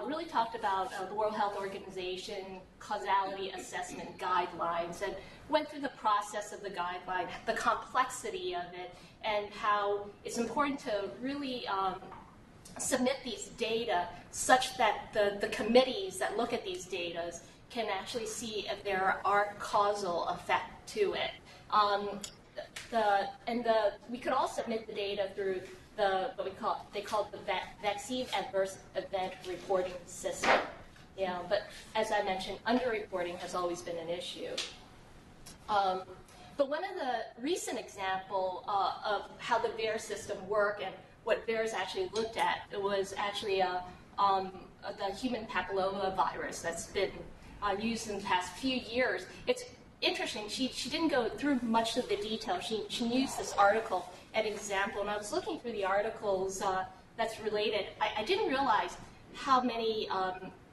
really talked about the World Health Organization causality assessment guidelines and went through the process of the guideline, the complexity of it, and how it's important to really submit these data such that the committees that look at these data can actually see if there are causal effect to it. We could all submit the data through they call the vaccine adverse event reporting system. Yeah, but as I mentioned, underreporting has always been an issue. But one of the recent example of how the VAERS system worked and what VAERS actually looked at, it was actually the human papilloma virus that's been used in the past few years. It's interesting. She didn't go through much of the detail. She used this article as an example, and I was looking through the articles that's related. I didn't realize how many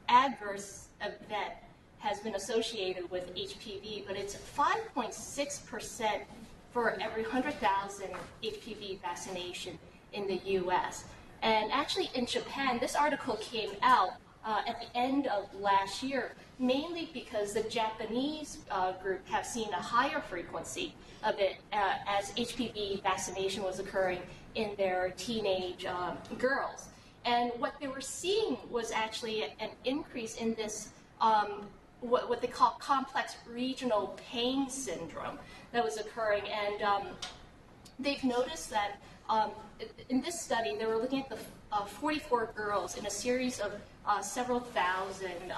adverse event has been associated with HPV, but it's 5.6% for every 100,000 HPV vaccination in the U.S. And actually in Japan, this article came out at the end of last year, mainly because the Japanese group have seen a higher frequency of it as HPV vaccination was occurring in their teenage girls. And what they were seeing was actually an increase in this what they call complex regional pain syndrome that was occurring. And they've noticed that in this study, they were looking at the 44 girls in a series of several thousand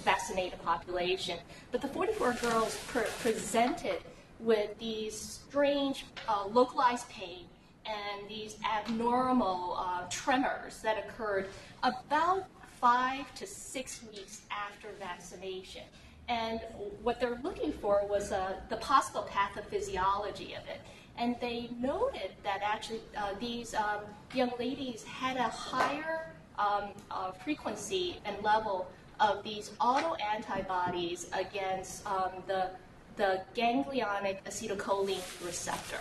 vaccinated population. But the 44 girls presented with these strange localized pain and these abnormal tremors that occurred about 5 to 6 weeks after vaccination. And what they're looking for was the possible pathophysiology of it. And they noted that actually these young ladies had a higher frequency and level of these autoantibodies against the ganglionic acetylcholine receptor.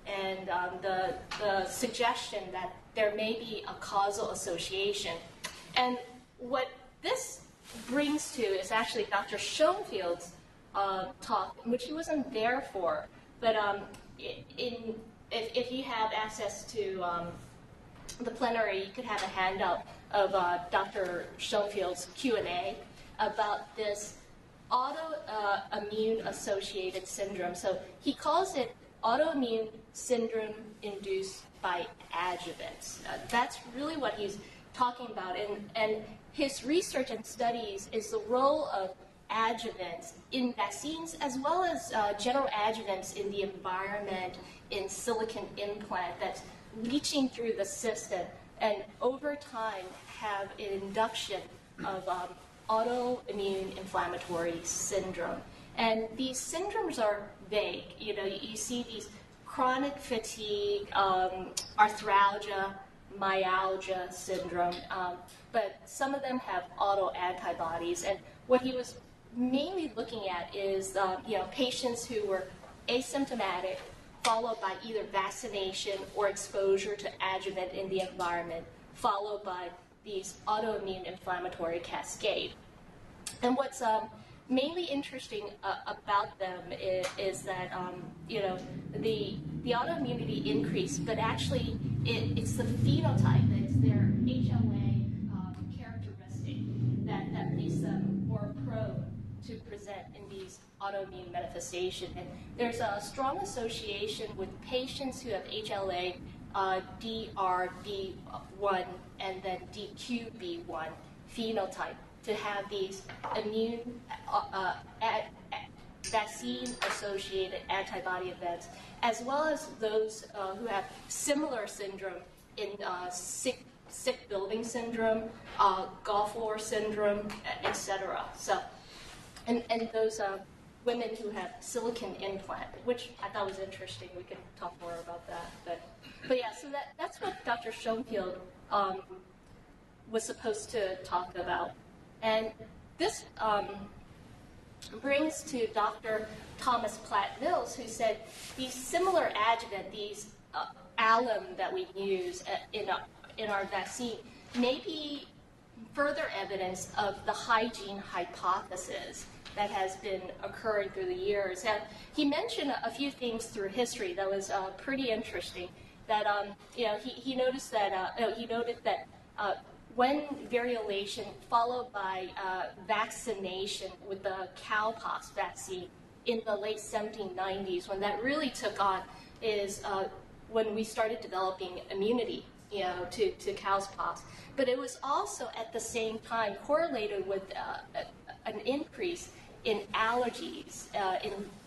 And the suggestion that there may be a causal association. And what this brings to is actually Dr. Schoenfield's talk, which he wasn't there for, but if you have access to the plenary, you could have a handout of Dr. Schoenfield's Q&A about this autoimmune associated syndrome. So he calls it autoimmune syndrome induced by adjuvants. That's really what he's talking about. And his research and studies is the role of adjuvants in vaccines as well as general adjuvants in the environment, in silicon implant that's leaching through the system and over time have an induction of autoimmune inflammatory syndrome. And these syndromes are vague. You know, you see these chronic fatigue, arthralgia, myalgia syndrome, but some of them have autoantibodies. And what he was mainly looking at is patients who were asymptomatic, followed by either vaccination or exposure to adjuvant in the environment, followed by these autoimmune inflammatory cascade. And what's mainly interesting about them is that the autoimmunity increase, but actually it's the phenotype, it's their HLA characteristic that makes them more prone to present in these autoimmune manifestations. And there's a strong association with patients who have HLA DRB1 and then DQB1 phenotype to have these immune vaccine-associated antibody events, as well as those who have similar syndrome in sick building syndrome, Gulf War syndrome, etc. So, and those women who have silicon implant, which I thought was interesting. We can talk more about that. But yeah, so that's what Dr. Schoenfield was supposed to talk about. And this brings to Dr. Thomas Platt-Mills, who said these similar adjuvant, these alum that we use in our vaccine, may be further evidence of the hygiene hypothesis that has been occurring through the years. And he mentioned a few things through history that was pretty interesting. That he noticed that he noted that when variolation followed by vaccination with the cowpox vaccine in the late 1790s, when that really took on, is when we started developing immunity, to cowpox. But it was also at the same time correlated with an increase in allergies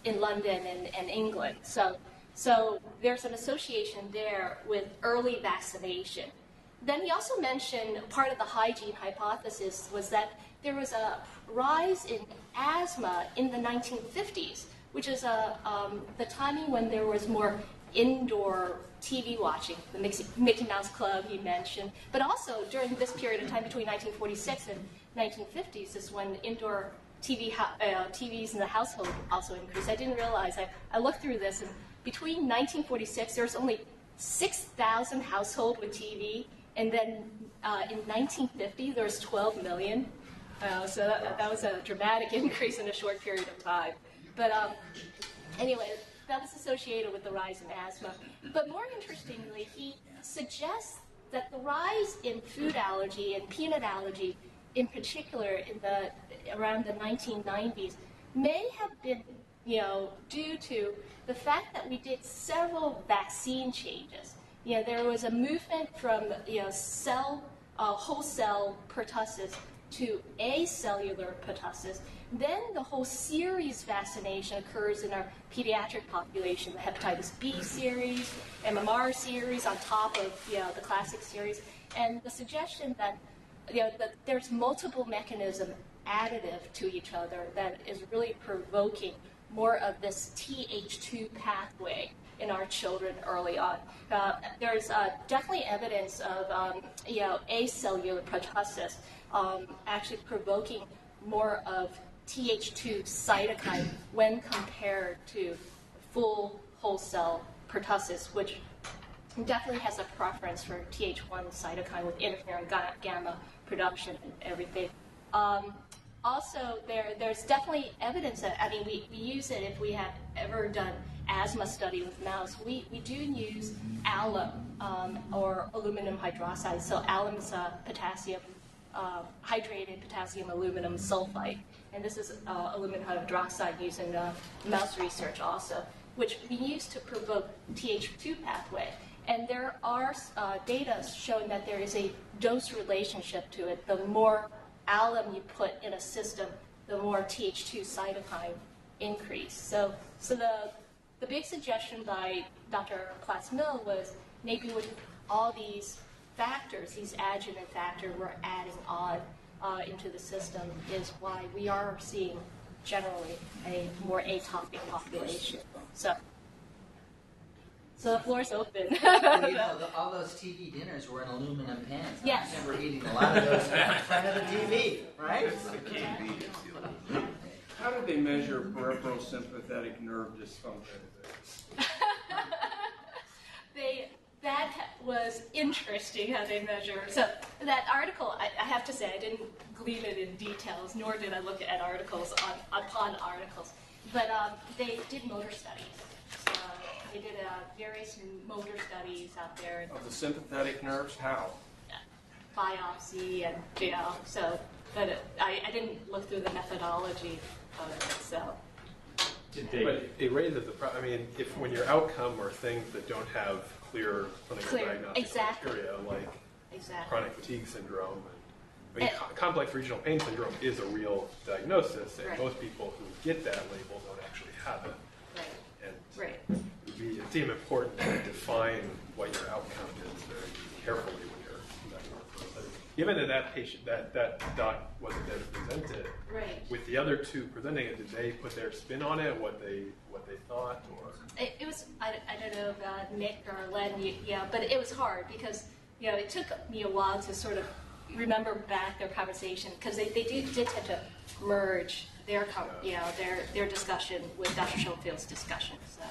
in London and England. So there's an association there with early vaccination. Then he also mentioned part of the hygiene hypothesis was that there was a rise in asthma in the 1950s, which is the timing when there was more indoor TV watching, the Mickey Mouse Club he mentioned. But also during this period of time between 1946 and 1950s is when indoor TVs in the household also increased. I didn't realize. I looked through this, and between 1946 there was only 6,000 households with TV. And then in 1950, there was 12 million. So that was a dramatic increase in a short period of time. But anyway, that was associated with the rise in asthma. But more interestingly, he suggests that the rise in food allergy and peanut allergy, in particular, around the 1990s, may have been, due to the fact that we did several vaccine changes. There was a movement from whole cell pertussis to acellular pertussis, then the whole series vaccination occurs in our pediatric population, the hepatitis B series, MMR series on top of the classic series, and the suggestion that that there's multiple mechanism additive to each other that is really provoking more of this Th2 pathway in our children early on. There's definitely evidence of acellular pertussis actually provoking more of Th2 cytokine when compared to full whole cell pertussis, which definitely has a preference for Th1 cytokine with interferon gamma production and everything. Also, there's definitely evidence that, we use it if we have ever done asthma study with mouse. We do use alum or aluminum hydroxide. So alum is potassium, hydrated potassium aluminum sulfite. And this is aluminum hydroxide used in mouse research also, which we use to provoke Th2 pathway. And there are data showing that there is a dose relationship to it. The more alum you put in a system, the more Th2 cytokine increase. So the big suggestion by Dr. Platts-Mill was maybe with all these factors, these adjuvant factors we're adding on into the system is why we are seeing generally a more atopic population. So the floor's open. All those TV dinners were in aluminum pans. Yes. I remember eating a lot of those in front of the TV, right? How did they measure peripheral sympathetic nerve dysfunction? That was interesting how they measure. So that article, I have to say, I didn't glean it in details, nor did I look at articles upon articles. But they did motor studies. They did various motor studies out there. Of the sympathetic nerves? How? Biopsy and, so, but I didn't look through the methodology of it, so. But it raises the problem. If when your outcome are things that don't have clear clinical diagnostic criteria, like chronic fatigue syndrome, and complex regional pain syndrome is a real diagnosis, and most people who get that label don't actually have it. Right. It would seem important to define what your outcome is very carefully when you're diagnosing. Given that patient, that doc wasn't there to present it, with the other two presenting it, did they put their spin on it, what they thought, or? It was, I don't know about Nick or Len, but it was hard because, it took me a while to sort of remember back their conversation because they did tend to merge their discussion with Dr. Schofield's discussion. So.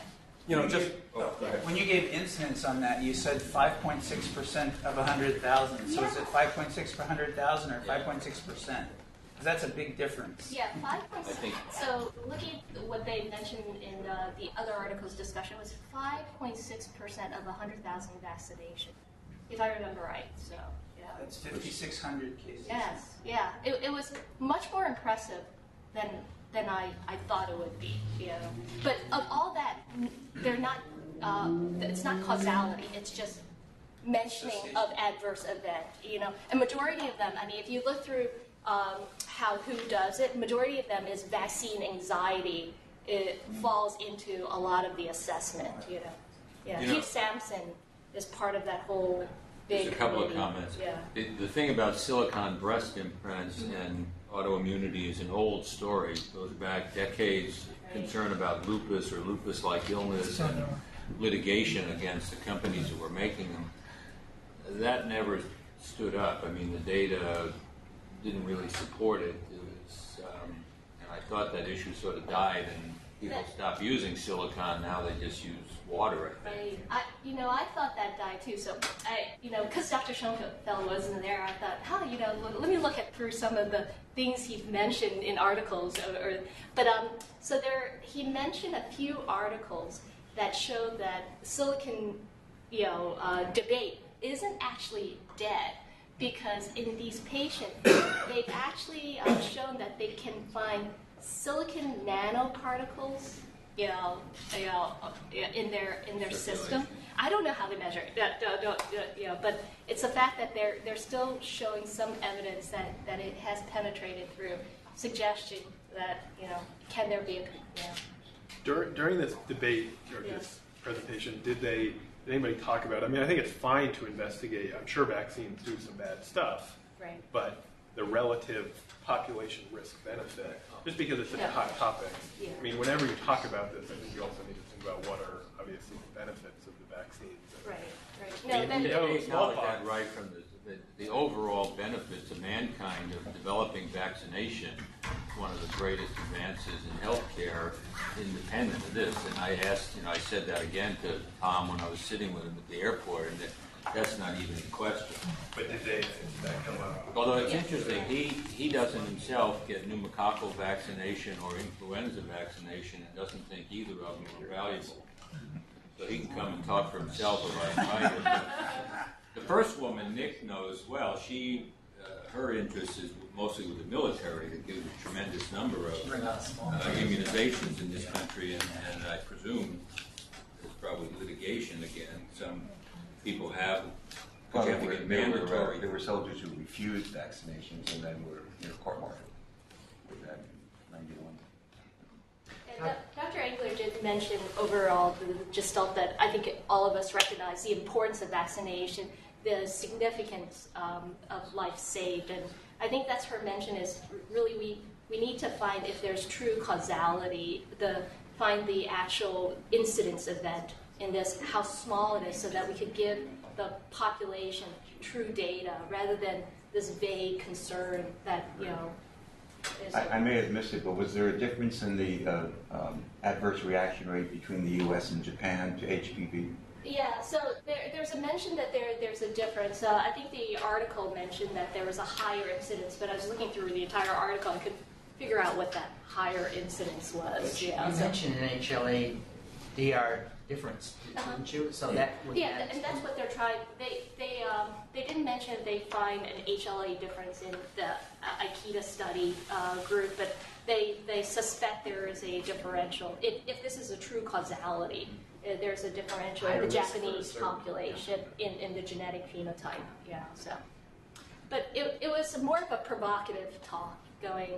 When you gave incidence on that, you said 5.6% of 100,000. So is it 5.6 per 100,000 or 5.6%? Because that's a big difference. Yeah, 5.6. So looking at what they mentioned in the other article's discussion was 5.6% of 100,000 vaccination, if I remember right. So that's 5,600 cases. Yes, it was much more impressive than I thought it would be, But of all that, they're not. It's not causality. It's just mentioning of adverse event, A majority of them. If you look through who does it, majority of them is vaccine anxiety. It falls into a lot of the assessment, Keith Sampson is part of that whole big. There's a couple committee. of comments. Yeah. The thing about silicon breast implants and autoimmunity is an old story. It goes back decades. Concern about lupus or lupus-like illness and litigation against the companies that were making them. That never stood up. The data didn't really support it. And I thought that issue sort of died, and people stopped using silicon. Now they just use water. Right. I thought that died too. So because Dr. Schoenfeld wasn't there, I thought, let me look through some of the things he mentioned in articles. He mentioned a few articles that showed that silicon, debate isn't actually dead. Because in these patients, they've actually shown that they can find silicon nanoparticles in their system. I don't know how they measure it, but it's the fact that they're still showing some evidence that it has penetrated through, suggestion that can there be a During this debate or this presentation, did anybody talk about? I mean, I think it's fine to investigate. I'm sure vaccines do some bad stuff, right? But the relative population risk benefit, just because it's such a hot topic. Yeah. I mean, whenever you talk about this, I think you also need to think about what are obviously the benefits of the vaccines. Right. We acknowledge that right from the overall benefits of mankind of developing vaccination. One of the greatest advances in healthcare, independent of this. And I asked, I said that again to Tom when I was sitting with him at the airport, and that's not even a question. But did that come up? Although it's interesting, he doesn't himself get pneumococcal vaccination or influenza vaccination and doesn't think either of them are valuable. So he can come and talk for himself if I invite him. The first woman, Nick, knows well. Her interest is mostly with the military that gives a tremendous number of immunizations in this country, and I presume there's probably litigation again. Some people have, Well, have to get mandatory. there were soldiers who refused vaccinations and then were court-martialed with that in 91. And Dr. Engler did mention overall the gestalt that I think all of us recognize the importance of vaccination, the significance of life saved, and I think that's her mention is really we need to find if there's true causality, find the actual incidence event in this, how small it is, so that we could give the population true data rather than this vague concern that is. I may have missed it, but was there a difference in the adverse reaction rate between the U.S. and Japan to HPV? Yeah, so there's a mention that there's a difference. I think the article mentioned that there was a higher incidence, but I was looking through the entire article and could figure out what that higher incidence was. You mentioned an HLA-DR difference, didn't you? So that would and that's what they're trying. They didn't mention they find an HLA difference in the Akita study group, but they suspect there is a differential. If this is a true causality, there's a differential in the Japanese population in the genetic phenotype. Yeah. So, but it was more of a provocative talk, going,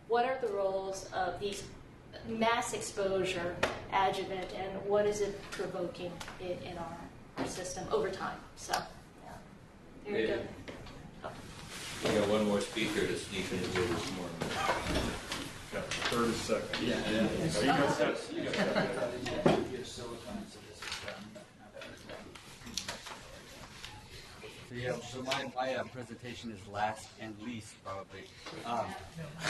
what are the roles of these mass exposure adjuvant and what is it provoking in our system over time? So, yeah. There you go. We got one more speaker to sneak in here this morning. Got 30 seconds. So my presentation is last and least, probably. I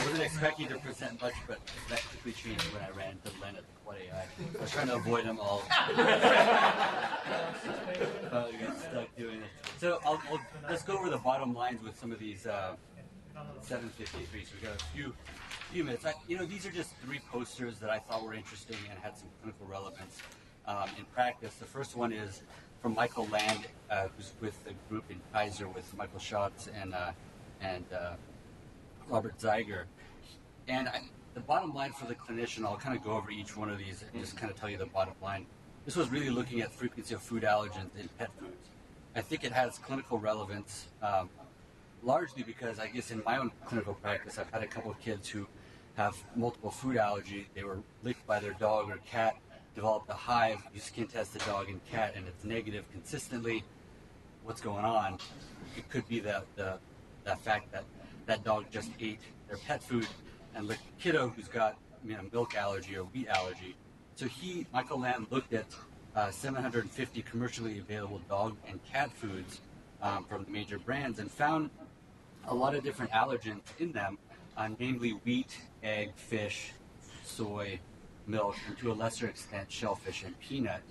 wasn't expecting to present much, but that quickly changed when I ran to Leonard at AI. I was trying to avoid them all. Probably got stuck doing it. So let's go over the bottom lines with some of these 753. So we got a few minutes. These are just 3 posters that I thought were interesting and had some clinical relevance in practice. The first one is from Michael Land, who's with the group in Kaiser with Michael Schatz and Robert Zeiger. And the bottom line for the clinician, I'll kind of go over each one of these and just kind of tell you the bottom line. This was really looking at frequency of food allergens in pet foods. I think it has clinical relevance, largely because I guess in my own clinical practice, I've had a couple of kids who have multiple food allergies. They were licked by their dog or cat, developed a hive, you skin test the dog and cat, and it's negative consistently. What's going on? It could be the fact that that dog just ate their pet food and licked a kiddo who's got milk allergy or wheat allergy. So Michael Land, looked at 750 commercially available dog and cat foods from the major brands and found a lot of different allergens in them, namely wheat, egg, fish, soy, milk, and to a lesser extent shellfish and peanut.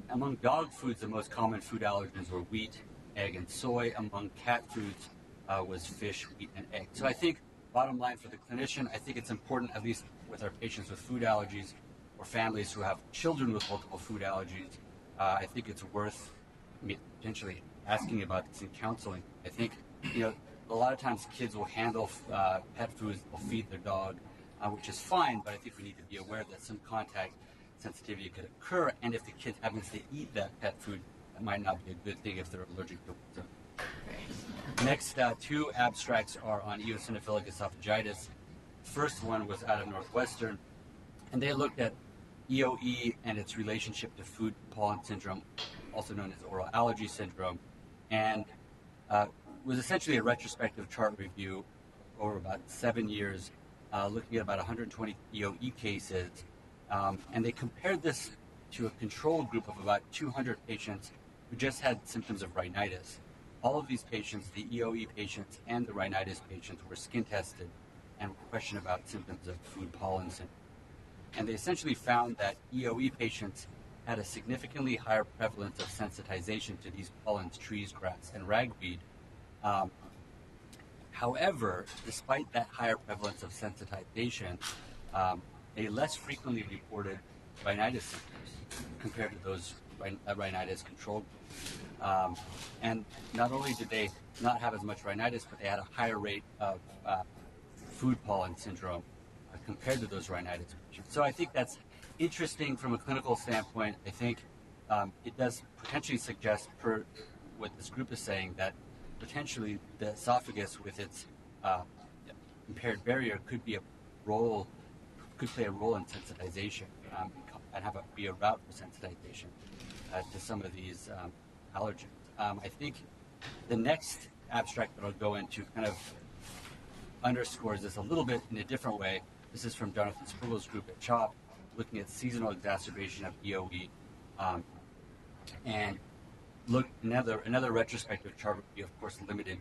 Among dog foods, the most common food allergens were wheat, egg, and soy. Among cat foods was fish, wheat, and egg. So I think, bottom line for the clinician, I think it's important, at least with our patients with food allergies or families who have children with multiple food allergies, I think it's worth potentially asking about this in counseling. I think, a lot of times kids will handle pet foods, they'll feed their dog, which is fine, but I think we need to be aware that some contact sensitivity could occur, and if the kid happens to eat that pet food, that might not be a good thing if they're allergic to it. Next, two abstracts are on eosinophilic esophagitis. The first one was out of Northwestern, and they looked at EOE and its relationship to food pollen syndrome, also known as oral allergy syndrome, and was essentially a retrospective chart review over about 7 years, looking at about 120 EOE cases, and they compared this to a control group of about 200 patients who just had symptoms of rhinitis. All of these patients, the EOE patients and the rhinitis patients, were skin tested and were questioned about symptoms of food pollen syndrome. And they essentially found that EOE patients had a significantly higher prevalence of sensitization to these pollens, trees, grass, and ragweed. However, despite that higher prevalence of sensitization, they less frequently reported rhinitis symptoms compared to those rhinitis control group. And not only did they not have as much rhinitis, but they had a higher rate of food pollen syndrome compared to those rhinitis patients. So I think that's interesting from a clinical standpoint. I think it does potentially suggest, per what this group is saying, that potentially the esophagus with its impaired barrier could play a role in sensitization and be a route for sensitization to some of these allergens. I think the next abstract that I'll go into kind of underscores this a little bit in a different way. This is from Jonathan Spruill's group at CHOP, looking at seasonal exacerbation of EOE, and look another retrospective chart would be, of course, limited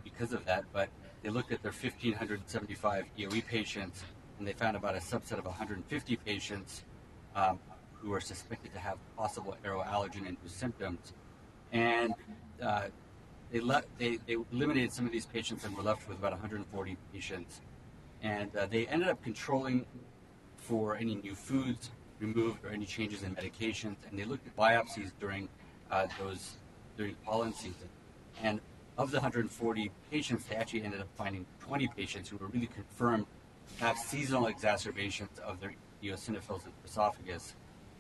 because of that, but they looked at their 1,575 EOE patients, and they found about a subset of 150 patients who were suspected to have possible aeroallergen-induced symptoms, and they eliminated some of these patients and were left with about 140 patients, and they ended up controlling for any new foods removed or any changes in medications, and they looked at biopsies during pollen season. And of the 140 patients, they actually ended up finding 20 patients who were really confirmed to have seasonal exacerbations of their eosinophils in their esophagus.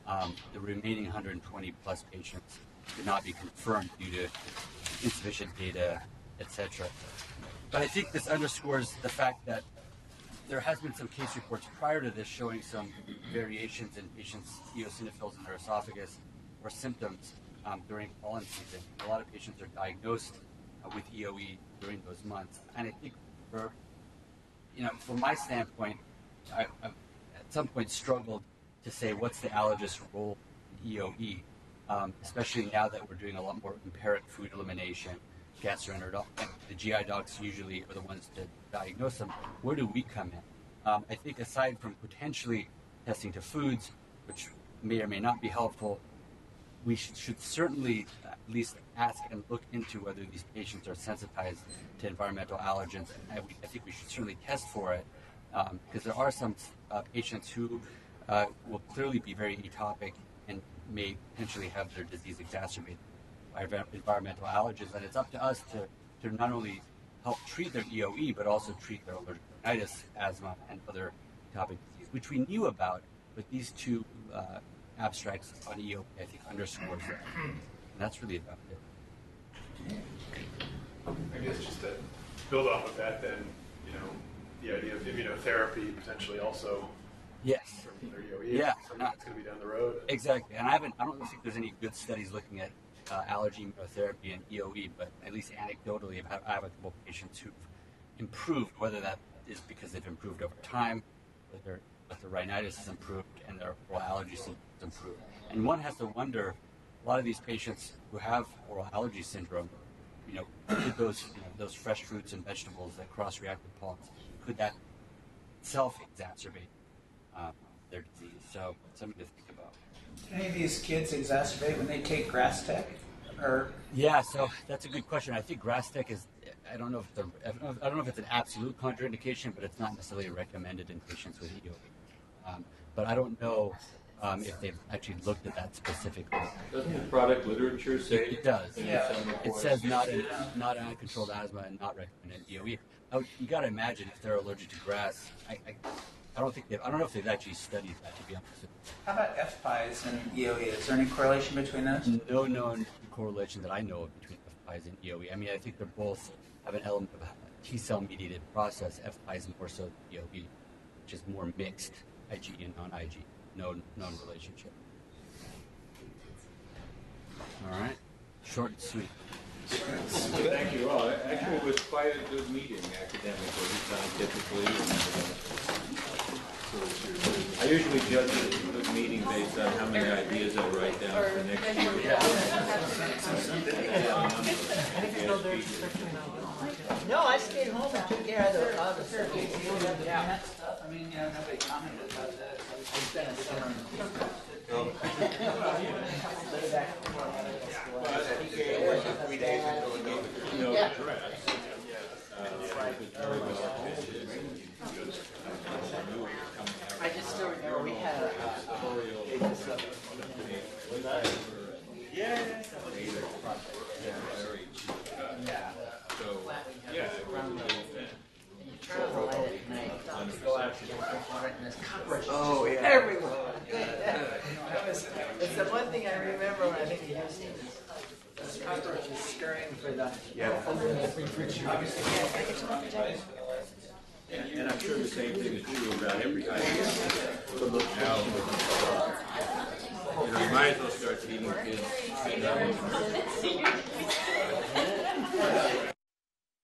The remaining 120 plus patients did not be confirmed due to insufficient data, etc. But I think this underscores the fact that there has been some case reports prior to this showing some variations in patients' eosinophils in their esophagus or symptoms during pollen season. A lot of patients are diagnosed with EOE during those months. And I think from my standpoint, I've at some point struggled to say what's the allergist's role in EOE, especially now that we're doing a lot more empiric food elimination. Gastroenterology, the GI docs usually are the ones to diagnose them. Where do we come in? I think aside from potentially testing to foods, which may or may not be helpful, we should certainly at least ask and look into whether these patients are sensitized to environmental allergens. I think we should certainly test for it, because there are some patients who will clearly be very atopic and may potentially have their disease exacerbated by environmental allergens, and it's up to us to not only help treat their EOE, but also treat their allergic rhinitis, asthma, and other atopic disease, which we knew about, but these two abstracts on EOE, I think, underscores that. And that's really about it. I guess just to build off of that, then, the idea of immunotherapy potentially also. Yes. From their EOE. Yeah. Something that's going to be down the road. Exactly. And I don't think there's any good studies looking at allergy immunotherapy and EOE, but at least anecdotally, I have a couple of patients who've improved, whether that is because they've improved over time, whether the rhinitis has improved and their oral allergy symptoms improved. And one has to wonder, a lot of these patients who have oral allergy syndrome, could those fresh fruits and vegetables that cross-react with pollens, could that self-exacerbate their disease? So something to think about. Do any of these kids exacerbate when they take grass tech? Yeah, so that's a good question. I think grass tech is, I don't know if it's an absolute contraindication, but it's not necessarily recommended in patients with EOE. But I don't know if they've actually looked at that specifically. Doesn't the product literature say it does? Yeah. It says not in uncontrolled asthma and not recommended in EOE. you got to imagine if they're allergic to grass. I don't know if they've actually studied that, to be honest. How about FPIs and EOE? Is there any correlation between those? No known correlation that I know of between FPIs and EOE. I mean, I think they both have an element of a T-cell mediated process. FPIs more so than EOE, which is more mixed, IgE and non-IgE. No known relationship. All right. Short and sweet. Thank you all. Actually, it was quite a good meeting academically, scientifically. I usually judge a good meeting based on how many ideas I write down for next year. No, I stayed home and took care of the other stuff. I mean, nobody commented about that. I just still remember we had a Oh, yeah. everyone. It's the one thing I remember when I think you used those cockroaches scurrying for the And I'm sure the same thing is true about every idea. Now, you might as well start feeding kids.